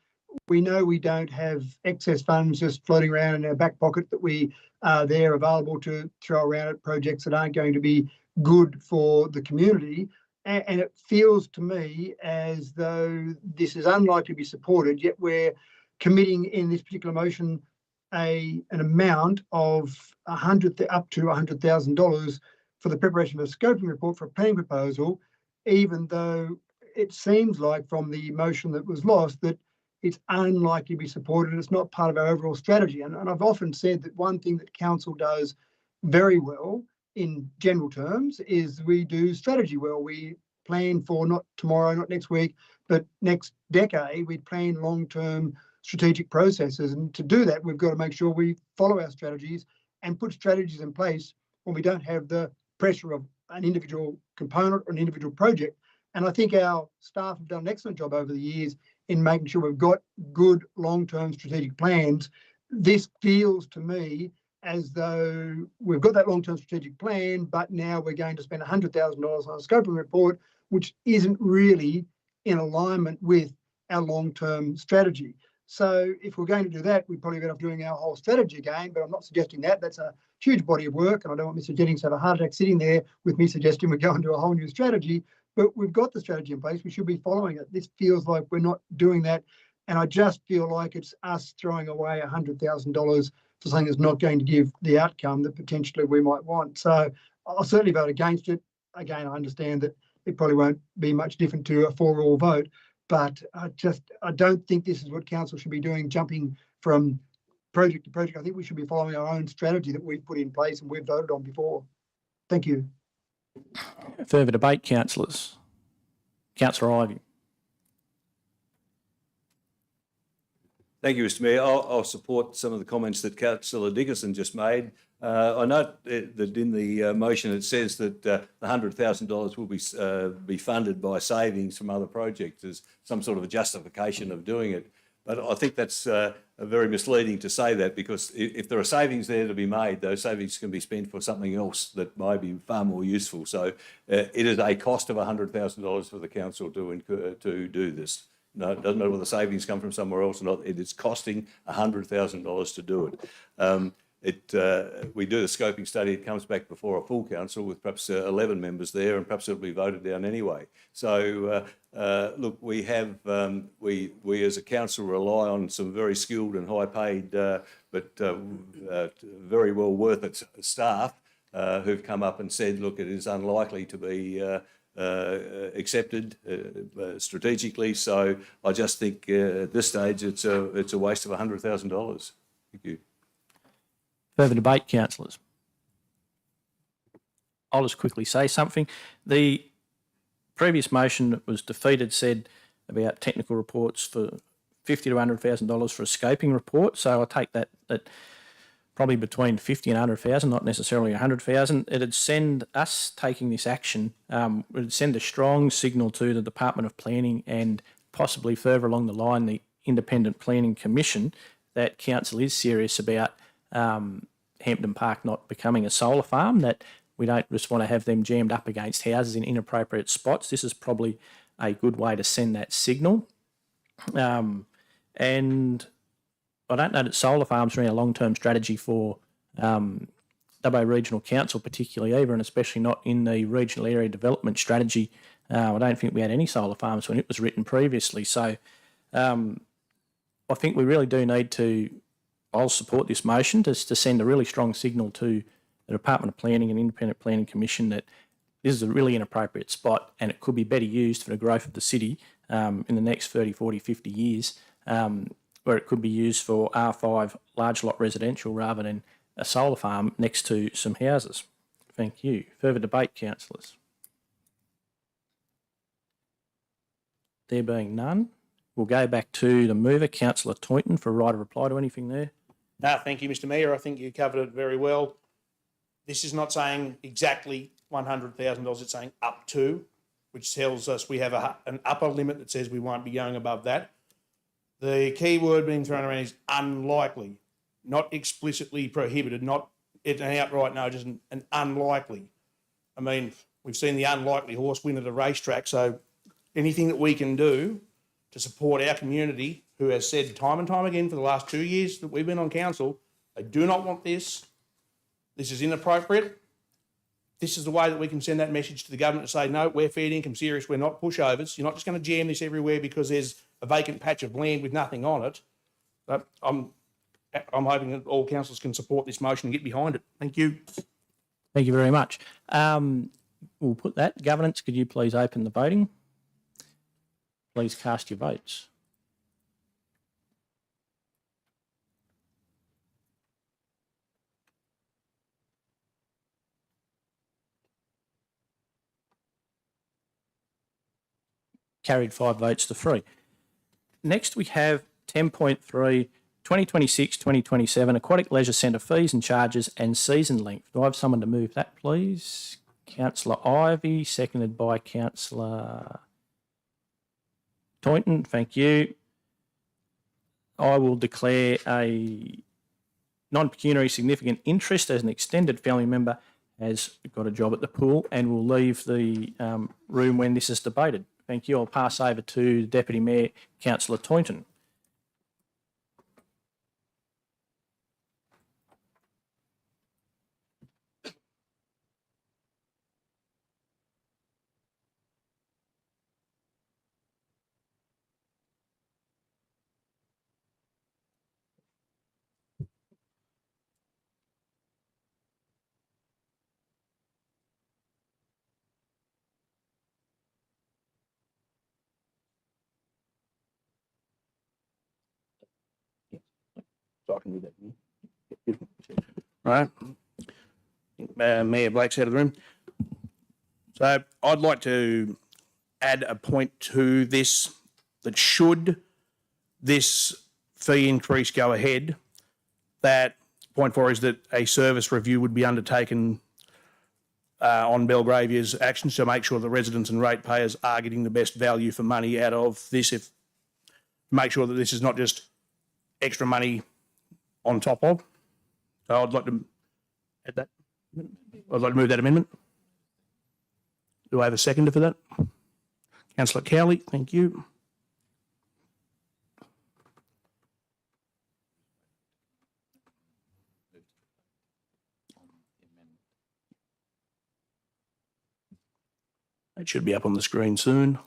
we know we don't have excess funds just floating around in our back pocket that we are there available to throw around at projects that aren't going to be good for the community. And it feels to me as though this is unlikely to be supported, yet we're committing in this particular motion an amount of up to $100,000 for the preparation of a scoping report for a planning proposal, even though it seems like from the motion that was lost that it's unlikely to be supported. It's not part of our overall strategy. And I've often said that one thing that council does very well in general terms is we do strategy well. We plan for not tomorrow, not next week, but next decade. We plan long-term strategic processes. And to do that, we've got to make sure we follow our strategies and put strategies in place when we don't have the pressure of an individual component or an individual project. And I think our staff have done an excellent job over the years in making sure we've got good long-term strategic plans. This feels to me as though we've got that long-term strategic plan, but now we're going to spend $100,000 on a scoping report, which isn't really in alignment with our long-term strategy. So if we're going to do that, we'd probably be off doing our whole strategy again, but I'm not suggesting that. That's a huge body of work, and I don't want Mr. Jennings to have a heart attack sitting there with me suggesting we go and do a whole new strategy, but we've got the strategy in place. We should be following it. This feels like we're not doing that, and I just feel like it's us throwing away $100,000 for something that's not going to give the outcome that potentially we might want. So I'll certainly vote against it. Again, I understand that it probably won't be much different to a for-all vote, but I don't think this is what council should be doing, jumping from project to project. I think we should be following our own strategy that we've put in place and we've voted on before. Thank you. Further debate, councillors? Councillor Ivey. Thank you, Mr. Mayor. I'll support some of the comments that Councillor Dickinson just made. I note that in the motion it says that the $100,000 will be funded by savings from other projects as some sort of a justification of doing it. But I think that's very misleading to say that, because if there are savings there to be made, those savings can be spent for something else that might be far more useful. So it is a cost of $100,000 for the council to do this. No, it doesn't matter whether the savings come from somewhere else or not. It is costing $100,000 to do it. We do the scoping study. It comes back before a full council with perhaps 11 members there, and perhaps it'll be voted down anyway. So look, we have we as a council rely on some very skilled and high-paid, but very well worth it staff who've come up and said, look, it is unlikely to be accepted strategically. So I just think at this stage it's a waste of $100,000. Thank you. Further debate, councillors? I'll just quickly say something. The previous motion that was defeated said about technical reports for $50,000 to $100,000 for a scoping report. So I take that probably between 50 and 100,000, not necessarily 100,000. It'd send us taking this action, it'd send a strong signal to the Department of Planning and possibly further along the line, the Independent Planning Commission, that council is serious about Hampden Park not becoming a solar farm, that we don't just want to have them jammed up against houses in inappropriate spots. This is probably a good way to send that signal. And I don't know that solar farms are in a long-term strategy for WA Regional Council particularly either, and especially not in the regional area development strategy. I don't think we had any solar farms when it was written previously. So I think we really do need to, I'll support this motion to send a really strong signal to the Department of Planning and Independent Planning Commission that this is a really inappropriate spot and it could be better used for the growth of the city in the next 30, 40, 50 years, where it could be used for R5 large lot residential rather than a solar farm next to some houses. Thank you. Further debate, councillors? There being none, we'll go back to the mover, Councillor Toynton, for a right of reply to anything there. No, thank you, Mr. Mayor. I think you covered it very well. This is not saying exactly $100,000. It's saying up to, which tells us we have an upper limit that says we won't be going above that. The key word being thrown around is unlikely, not explicitly prohibited, not an outright no, just an unlikely. I mean, we've seen the unlikely horse win at a racetrack, so anything that we can do to support our community, who has said time and time again for the last 2 years that we've been on council, they do not want this. This is inappropriate. this is the way that we can send that message to the government to say, no, we're fair income serious, we're not pushovers. You're not just going to jam this everywhere because there's a vacant patch of land with nothing on it. But I'm hoping that all councillors can support this motion and get behind it. Thank you. Thank you very much. We'll put that. Governance, could you please open the voting? Please cast your votes. Carried 5 votes to 3. Next, we have 10.3, 2026-2027 Aquatic Leisure Centre fees and charges and season length. Do I have someone to move that, please? Councillor Ivey, seconded by Councillor Toynton. Thank you. I will declare a non-pecuniary significant interest as an extended family member has got a job at the pool and will leave the room when this is debated. Thank you. I'll pass over to Deputy Mayor, Councillor Toynton. So I can read that. Right. Mayor Blake's out of the room. So I'd like to add a point to this, that should this fee increase go ahead, that point 4 is that a service review would be undertaken on Belgravia's actions to make sure the residents and ratepayers are getting the best value for money out of this. Make sure that this is not just extra money on top of. So I'd like to add that. I'd like to move that amendment. Do I have a seconder for that? Councillor Cowley, thank you. It should be up on the screen soon.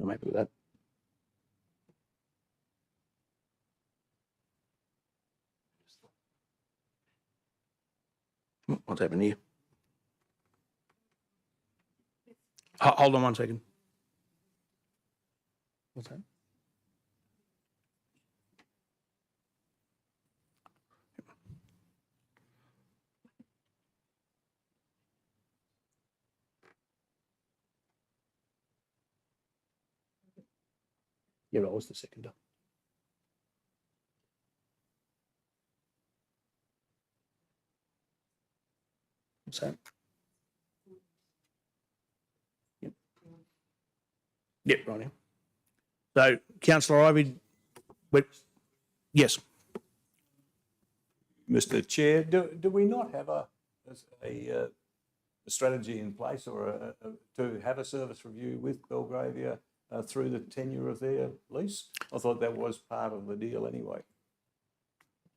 I'm happy with that. What's happening here? Hold on 1 second. What's that? Yeah, I was the seconder. What's that? Yep. Yep, right now. So, Councillor Ivey, yes. Mr. Chair, do we not have a strategy in place or to have a service review with Belgravia through the tenure of their lease? I thought that was part of the deal anyway.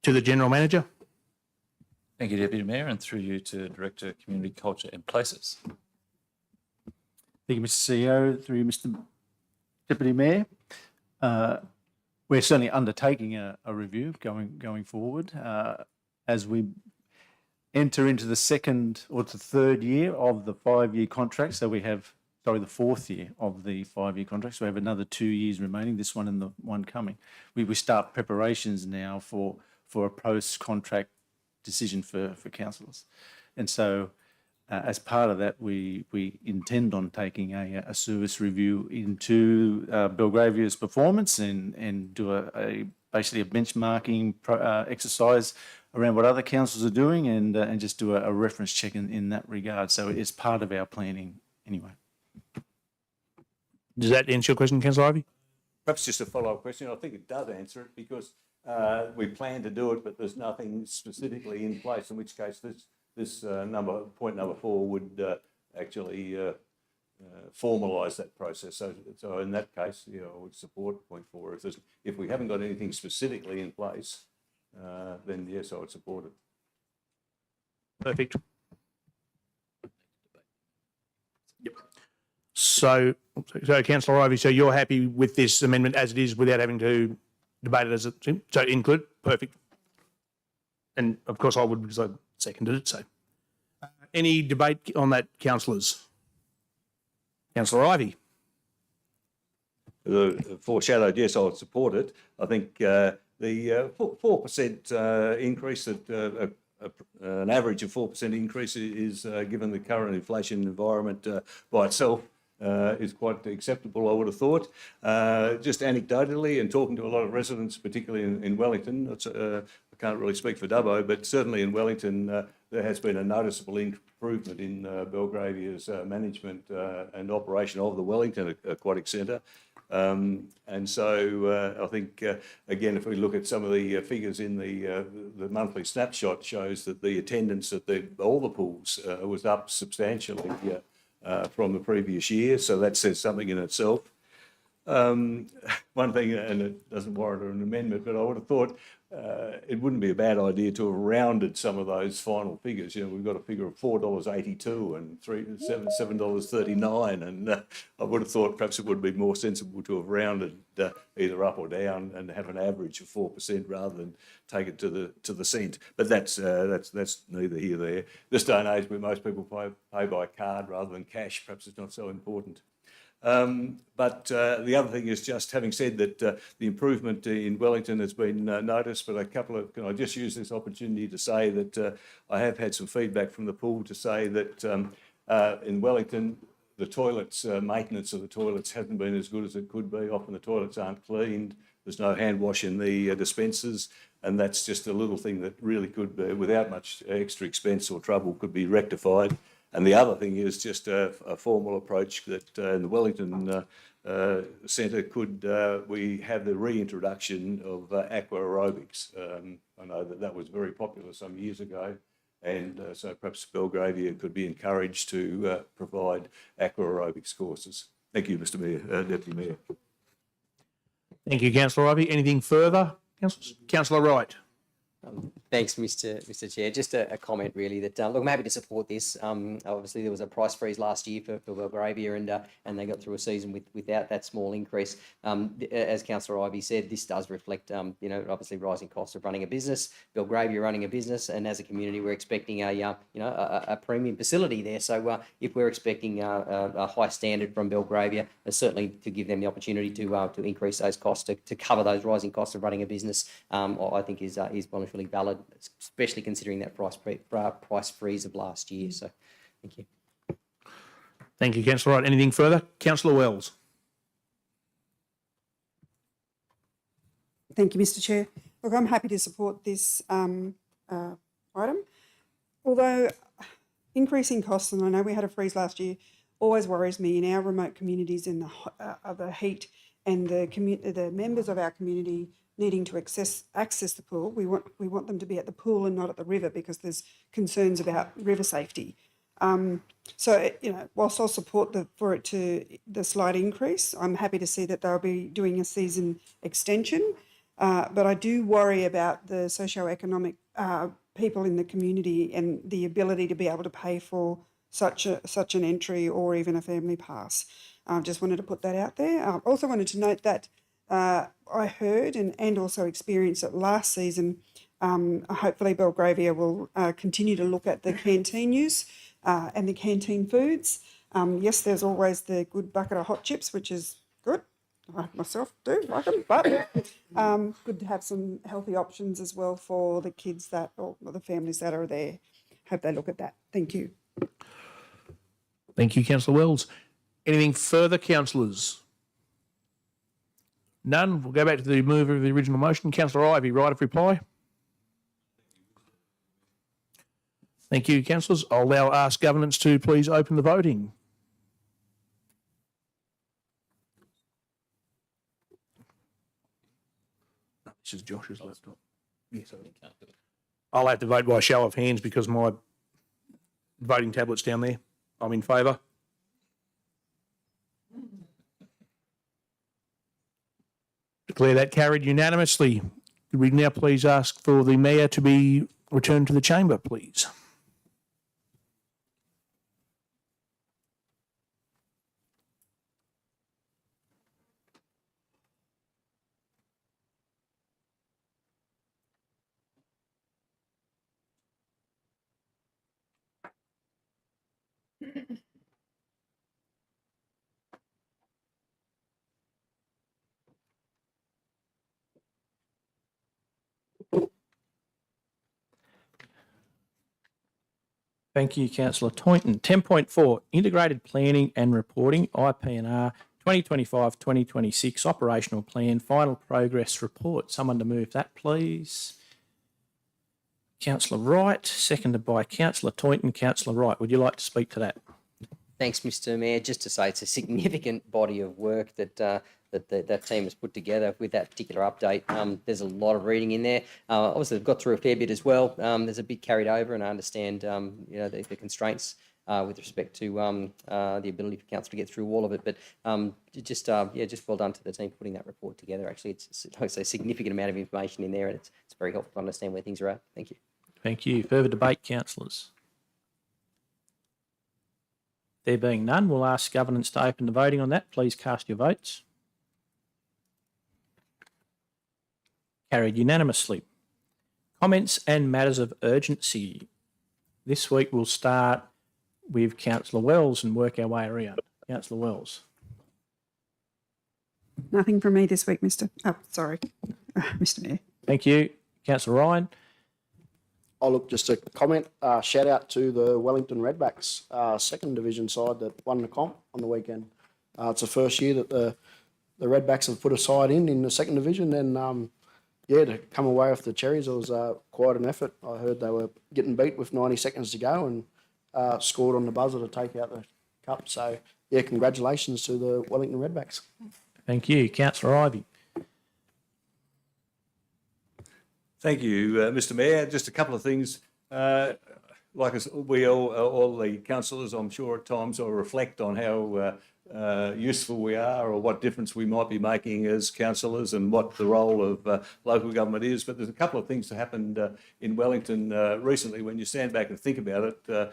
To the General Manager. Thank you, Deputy Mayor, and through you to Director of Community Culture and Places. Thank you, Mr. CEO. Through you, Mr. Deputy Mayor. We're certainly undertaking a review going forward as we enter into the second or the third year of the 5-year contract. So we have, the 4th year of the 5-year contract. So we have another 2 years remaining, this one and the one coming. We start preparations now for a post-contract decision for councillors. And so as part of that, we intend on taking a service review into Belgravia's performance and do a basically a benchmarking exercise around what other councils are doing and just do a reference check in that regard. So it's part of our planning anyway. Does that answer your question, Councillor Ivey? Perhaps just a follow-up question. I think it does answer it because we plan to do it, but there's nothing specifically in place, in which case this point number 4 would actually formalise that process. So in that case, I would support point 4. If we haven't got anything specifically in place, then yes, I would support it. Perfect. Yep. So Councillor Ivey, so you're happy with this amendment as it is without having to debate it as it, so include? Perfect. And of course I would, because I seconded it, so. Any debate on that, councillors? Councillor Ivey? Foreshadowed, yes, I would support it. I think the 4% increase, an average of 4% increase is, given the current inflation environment by itself, is quite acceptable, I would have thought. Just anecdotally, and talking to a lot of residents, particularly in Wellington, I can't really speak for Dubbo, but certainly in Wellington, there has been a noticeable improvement in Belgravia's management and operation of the Wellington Aquatic Centre. And so I think, again, if we look at some of the figures in the monthly snapshot, shows that the attendance at all the pools was up substantially from the previous year. So that says something in itself. One thing, and it doesn't warrant an amendment, but I would have thought it wouldn't be a bad idea to have rounded some of those final figures. We've got a figure of $4.82 and $7.39, and I would have thought perhaps it would be more sensible to have rounded either up or down and have an average of 4% rather than take it to the cent. But that's neither here nor there. This day and age, where most people pay by card rather than cash, perhaps it's not so important. But the other thing is, just having said that the improvement in Wellington has been noticed, but can I just use this opportunity to say that I have had some feedback from the pool to say that in Wellington, the toilets, maintenance of the toilets hasn't been as good as it could be. Often the toilets aren't cleaned. There's no hand wash in the dispensers. And that's just a little thing that really could be, without much extra expense or trouble, could be rectified. And the other thing is just a formal approach that in the Wellington Centre we have the reintroduction of aqua aerobics. I know that was very popular some years ago, and so perhaps Belgravia could be encouraged to provide aqua aerobics courses. Thank you, Mr. Mayor, Deputy Mayor. Thank you, Councillor Ivey. Anything further, councillors? Councillor Wright. Thanks, Mr. Chair. Just a comment, really, that look, I'm happy to support this. Obviously, there was a price freeze last year for Belgravia, and they got through a season without that small increase. As Councillor Ivey said, this does reflect, obviously rising costs of running a business. Belgravia running a business, and as a community, we're expecting a premium facility there. So if we're expecting a high standard from Belgravia, certainly to give them the opportunity to increase those costs to cover those rising costs of running a business, I think is wonderfully valid, especially considering that price freeze of last year. So, thank you. Thank you, Councillor Wright. Anything further? Councillor Wells. Thank you, Mr. Chair. Look, I'm happy to support this item. Although increasing costs, and I know we had a freeze last year, always worries me in our remote communities in the heat and the members of our community needing to access the pool. We want them to be at the pool and not at the river because there's concerns about river safety. So, whilst I'll support the slight increase, I'm happy to see that they'll be doing a season extension. But I do worry about the socioeconomic people in the community and the ability to be able to pay for such an entry or even a family pass. I just wanted to put that out there. I also wanted to note that I heard and also experienced it last season. Hopefully Belgravia will continue to look at the canteen use and the canteen foods. Yes, there's always the good bucket of hot chips, which is good. I myself do like them, but good to have some healthy options as well for the kids or the families that are there. Hope they look at that. Thank you. Thank you, Councillor Wells. Anything further, councillors? None. We'll go back to the mover of the original motion. Councillor Ivey, right of reply. Thank you, councillors. I'll now ask governance to please open the voting. No, this is Josh's laptop. Yes, I'll have to vote by show of hands because my voting tablet's down there. I'm in favour. Declare that carried unanimously. Could we now please ask for the mayor to be returned to the chamber, please? Thank you, Councillor Toynton. 10.4, Integrated Planning and Reporting, IPNR 2025-2026 Operational Plan Final Progress Report. Someone to move that, please. Councillor Wright, seconded by Councillor Toynton. Councillor Wright, would you like to speak to that? Thanks, Mr. Mayor. Just to say it's a significant body of work that that team has put together with that particular update. There's a lot of reading in there. Obviously, they've got through a fair bit as well. There's a bit carried over, and I understand the constraints with respect to the ability for council to get through all of it. But just well done to the team for putting that report together. Actually, it's like I say, a significant amount of information in there, and it's very helpful to understand where things are at. Thank you. Thank you. Further debate, councillors? There being none, we'll ask governance to open the voting on that. Please cast your votes. Carried unanimously. Comments and matters of urgency. This week we'll start with Councillor Wells and work our way around. Councillor Wells. Nothing from me this week, Mr. Mayor. Thank you. Councillor Ryan. Oh, look, just a comment, shout out to the Wellington Redbacks, second division side that won the comp on the weekend. It's the first year that the Redbacks have put a side in the second division, and to come away with the cherries, it was quite an effort. I heard they were getting beat with 90 seconds to go and scored on the buzzer to take out the cup. So, congratulations to the Wellington Redbacks. Thank you. Councillor Ivey. Thank you, Mr. Mayor. Just a couple of things. Like we all the councillors, I'm sure at times will reflect on how useful we are or what difference we might be making as councillors and what the role of local government is. But there's a couple of things that happened in Wellington recently when you stand back and think about it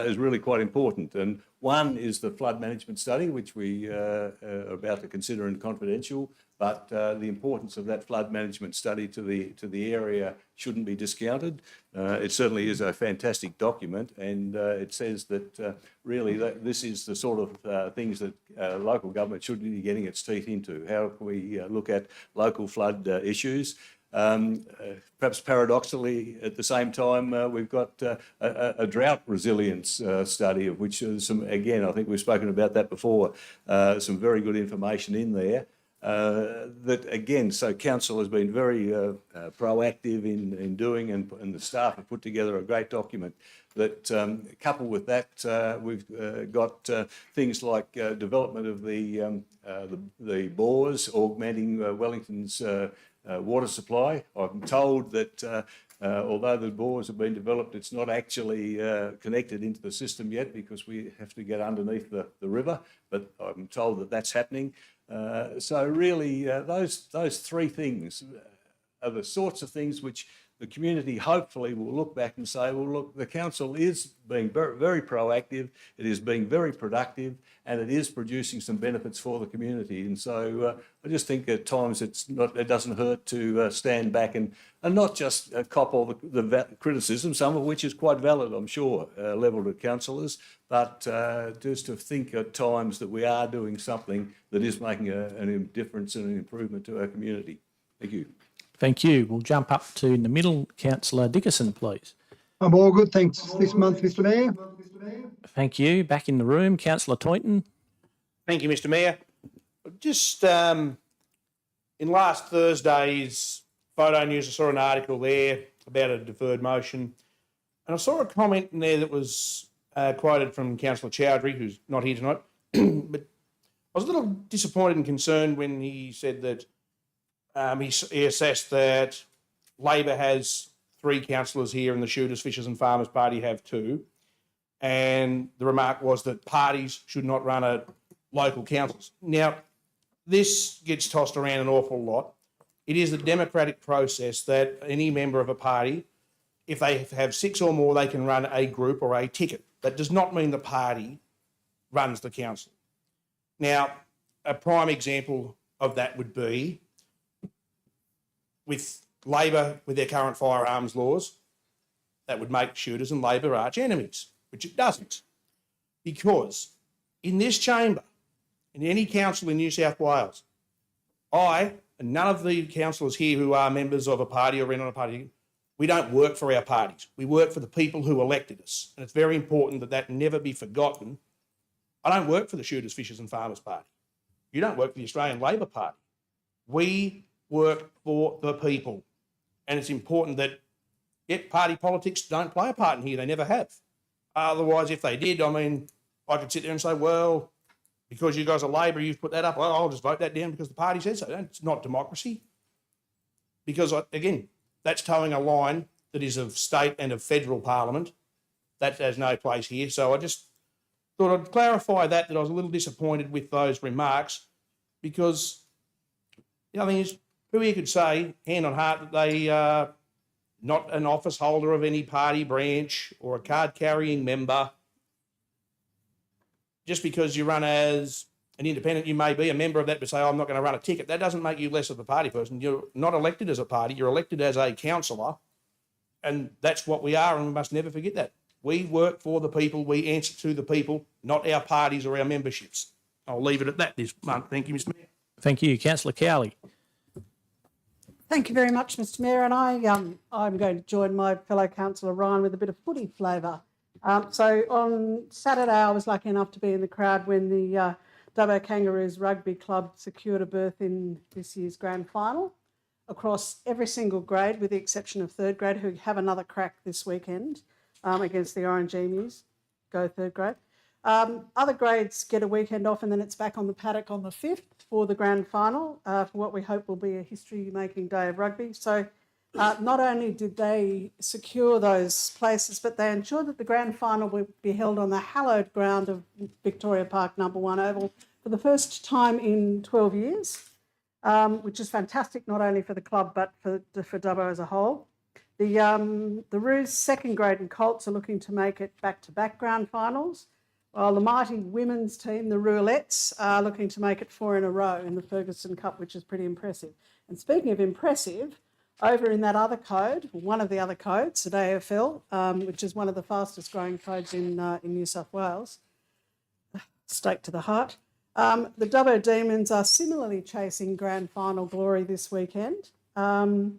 is really quite important. And one is the flood management study, which we are about to consider in confidential. But the importance of that flood management study to the area shouldn't be discounted. It certainly is a fantastic document, and it says that really this is the sort of things that local government should be getting its teeth into. How can we look at local flood issues? Perhaps paradoxically, at the same time, we've got a drought resilience study, of which some, again, I think we've spoken about that before, some very good information in there. That again, so council has been very proactive in doing, and the staff have put together a great document. That coupled with that, we've got things like development of the bores, augmenting Wellington's water supply. I'm told that although the bores have been developed, it's not actually connected into the system yet because we have to get underneath the river. But I'm told that that's happening. So really, those three things are the sorts of things which the community hopefully will look back and say, well, look, the council is being very, very proactive, it is being very productive, and it is producing some benefits for the community. And so I just think at times it doesn't hurt to stand back and not just cop all the criticism, some of which is quite valid, I'm sure, levelled at councillors, but just to think at times that we are doing something that is making a difference and an improvement to our community. Thank you. Thank you. We'll jump up to in the middle. Councillor Dickerson, please. I'm all good, thanks this month, Mr. Mayor. Thank you. Back in the room, Councillor Toynton. Thank you, Mr. Mayor. Just in last Thursday's Photo News, I saw an article there about a deferred motion, and I saw a comment in there that was quoted from Councillor Chowdhury, who's not here tonight, but I was a little disappointed and concerned when he said that he assessed that Labor has 3 councillors here and the Shooters, Fishers and Farmers Party have 2. And the remark was that parties should not run a local councils. Now, this gets tossed around an awful lot. It is a democratic process that any member of a party, if they have 6 or more, they can run a group or a ticket. That does not mean the party runs the council. Now, a prime example of that would be with Labor, with their current firearms laws, that would make Shooters and Labor arch enemies, which it doesn't. Because in this chamber, in any council in New South Wales, I and none of the councillors here who are members of a party or run on a party, we don't work for our parties. We work for the people who elected us. And it's very important that that never be forgotten. I don't work for the Shooters, Fishers and Farmers Party. You don't work for the Australian Labor Party. We work for the people. And it's important that, party politics don't play a part in here. They never have. Otherwise, if they did, I mean, I could sit there and say, well, because you guys are Labor, you've put that up. Well, I'll just vote that down because the party said so. It's not democracy. Because, again, that's towing a line that is of state and of federal parliament. That has no place here. So I just thought I'd clarify that I was a little disappointed with those remarks because the other thing is, who here could say, hand on heart, that they are not an office holder of any party branch or a card-carrying member? Just because you run as an independent, you may be a member of that, but say, oh, I'm not going to run a ticket. That doesn't make you less of a party person. You're not elected as a party. You're elected as a councillor, and that's what we are, and we must never forget that. We work for the people. We answer to the people, not our parties or our memberships. I'll leave it at that this month. Thank you, Mr Mayor. Thank you. Councillor Cowley. Thank you very much, Mr Mayor. And I'm going to join my fellow councillor Ryan with a bit of footy flavour. So on Saturday, I was lucky enough to be in the crowd when the Dubbo Kangaroos Rugby Club secured a berth in this year's grand final across every single grade, with the exception of third grade, who have another crack this weekend against the Orange Emus. Go third grade. Other grades get a weekend off and then it's back on the paddock on the 5th for the grand final for what we hope will be a history-making day of rugby. So not only did they secure those places, but they ensured that the grand final would be held on the hallowed ground of Victoria Park No. 1 Oval for the first time in 12 years, which is fantastic not only for the club but for Dubbo as a whole. The Roos second grade and Colts are looking to make it back-to-back grand finals, while the mighty women's team, the Roulettes, are looking to make it 4 in a row in the Ferguson Cup, which is pretty impressive. And speaking of impressive, over in that other code, one of the other codes at AFL, which is one of the fastest growing codes in New South Wales, stake to the heart, the Dubbo Demons are similarly chasing grand final glory this weekend. And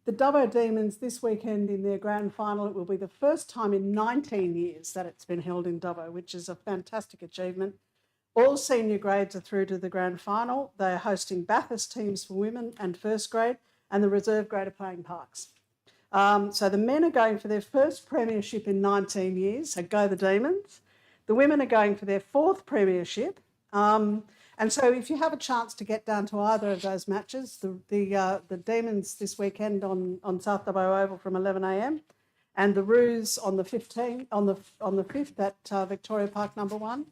the Dubbo Demons this weekend in their grand final, it will be the first time in 19 years that it's been held in Dubbo, which is a fantastic achievement. All senior grades are through to the grand final. They're hosting Bathurst teams for women and first grade, and the reserve grade are playing Parks. So the men are going for their first premiership in 19 years, so go the Demons. The women are going for their 4th premiership. And so if you have a chance to get down to either of those matches, the Demons this weekend on South Dubbo Oval from 11 a.m, and the Roos on the 15th, on the 5th at Victoria Park No. 1.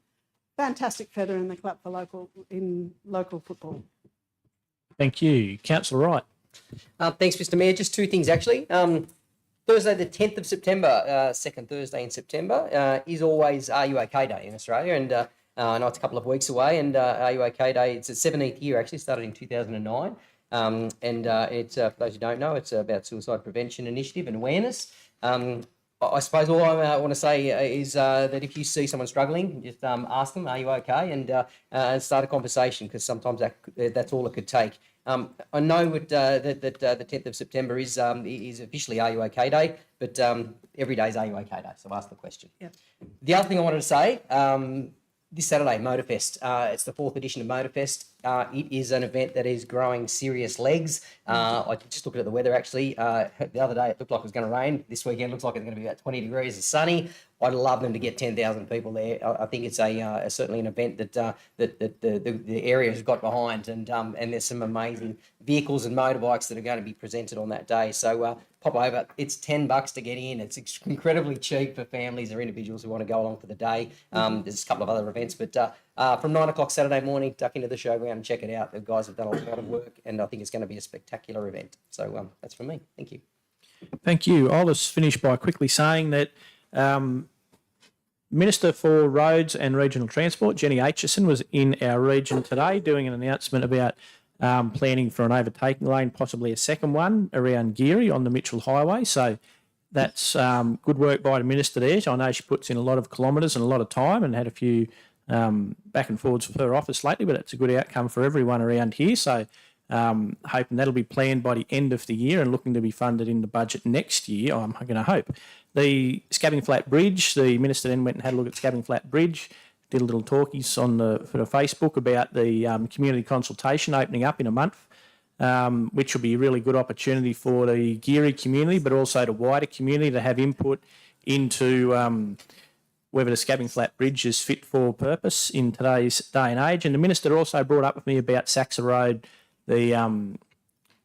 Fantastic feather in the cap for local football. Thank you. Councillor Wright. Thanks, Mr Mayor. Just 2 things, actually. Thursday, the 10th of September, second Thursday in September, is always Are You OK Day in Australia. And I know it's a couple of weeks away. And Are You OK Day, it's its 17th year, actually, started in 2009. And it's, for those who don't know, it's about suicide prevention initiative and awareness. I suppose all I want to say is that if you see someone struggling, just ask them, are you okay? And start a conversation, because sometimes that's all it could take. I know that the 10th of September is officially Are You OK Day, but every day is Are You OK Day, so ask the question. Yep. The other thing I wanted to say, this Saturday, Motorfest, it's the 4th edition of Motorfest. It is an event that is growing serious legs. I just looked at the weather actually. The other day it looked like it was going to rain. This weekend looks like it's going to be about 20 degrees and sunny. I'd love them to get 10,000 people there. I think it's certainly an event that the area has got behind, and there's some amazing vehicles and motorbikes that are going to be presented on that day. So pop over. It's $10 to get in. It's incredibly cheap for families or individuals who want to go along for the day. There's a couple of other events, but from 9 o'clock Saturday morning, duck into the showground and check it out. The guys have done a lot of work, and I think it's going to be a spectacular event. So that's from me. Thank you. Thank you. I'll just finish by quickly saying that Minister for Roads and Regional Transport, Jenny Aitchison, was in our region today doing an announcement about planning for an overtaking lane, possibly a second one around Geary on the Mitchell Highway. So that's good work by the Minister there. I know she puts in a lot of kilometres and a lot of time and had a few back and forwards with her office lately, but it's a good outcome for everyone around here. So hoping that'll be planned by the end of the year and looking to be funded in the budget next year, I'm going to hope. The Scabbing Flat Bridge, the Minister then went and had a look at Scabbing Flat Bridge, did a little talkies on for the Facebook about the community consultation opening up in a month, which will be a really good opportunity for the Geary community, but also the wider community to have input into whether the Scabbing Flat Bridge is fit for purpose in today's day and age. And the Minister also brought up with me about Saxa Road.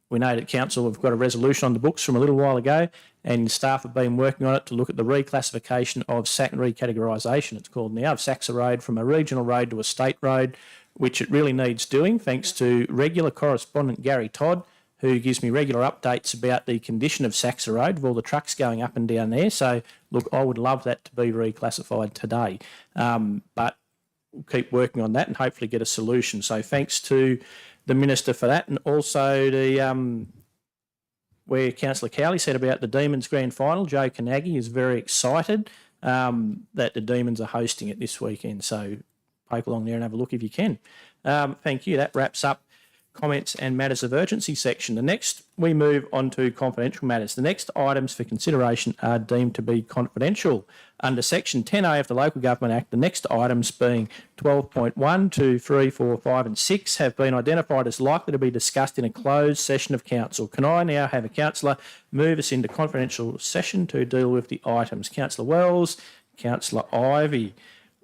We know that Council have got a resolution on the books from a little while ago, and staff have been working on it to look at the reclassification of recategorisation, it's called now, of Saxa Road from a regional road to a state road, which it really needs doing, thanks to regular correspondent Gary Todd, who gives me regular updates about the condition of Saxa Road, with all the trucks going up and down there. So, look, I would love that to be reclassified today. But we'll keep working on that and hopefully get a solution. So thanks to the Minister for that, and also the where Councillor Cowley said about the Demons Grand Final. Joe Carnaghi is very excited that the Demons are hosting it this weekend. So poke along there and have a look if you can. Thank you. That wraps up comments and matters of urgency section. The next, we move on to confidential matters. The next items for consideration are deemed to be confidential. Under Section 10A of the Local Government Act, the next items being 12.1, 2, 3, 4, 5 and 6 have been identified as likely to be discussed in a closed session of Council. Can I now have a councillor move us into confidential session to deal with the items? Councillor Wells, Councillor Ivey.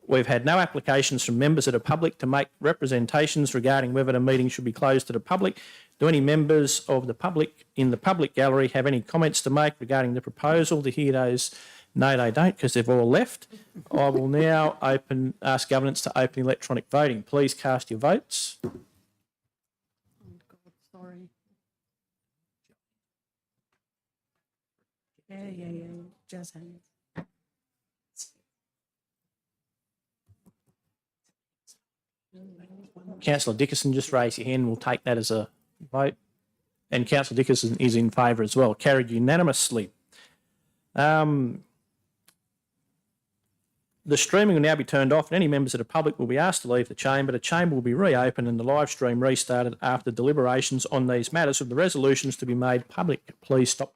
We've had no applications from members of the public to make representations regarding whether the meeting should be closed to the public. Do any members of the public in the public gallery have any comments to make regarding the proposal? To hear those, no, they don't, because they've all left. I will now ask governance to open electronic voting. Please cast your votes. Oh, God, sorry. Yeah. Jazz hands. Councillor Dickerson, just raise your hand. We'll take that as a vote. And Councillor Dickerson is in favour as well. Carried unanimously. The streaming will now be turned off and any members of the public will be asked to leave the chamber. The chamber will be reopened and the live stream restarted after deliberations on these matters, with the resolutions to be made public. Please stop.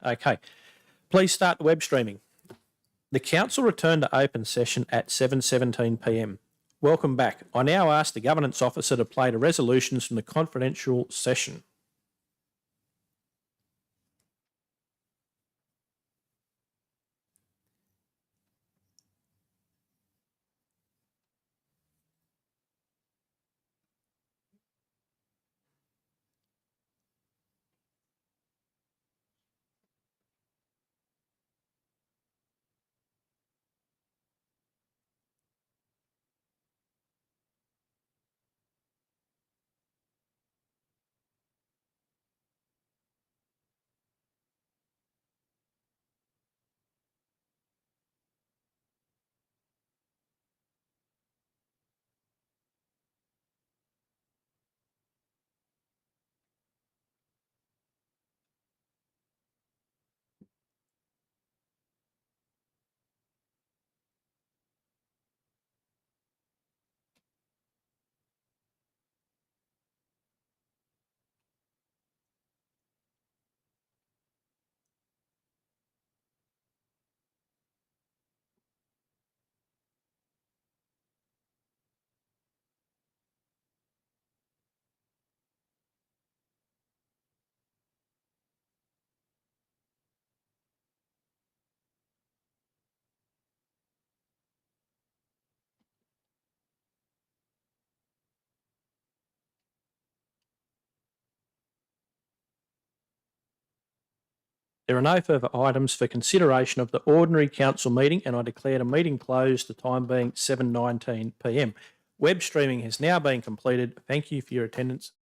Okay. Please start the web streaming. The council returned to open session at 7:17 p.m. Welcome back. I now ask the governance officer to play the resolutions from the confidential session. There are no further items for consideration of the ordinary council meeting, and I declare the meeting closed, the time being 7:19 p.m. Web streaming has now been completed. Thank you for your attendance.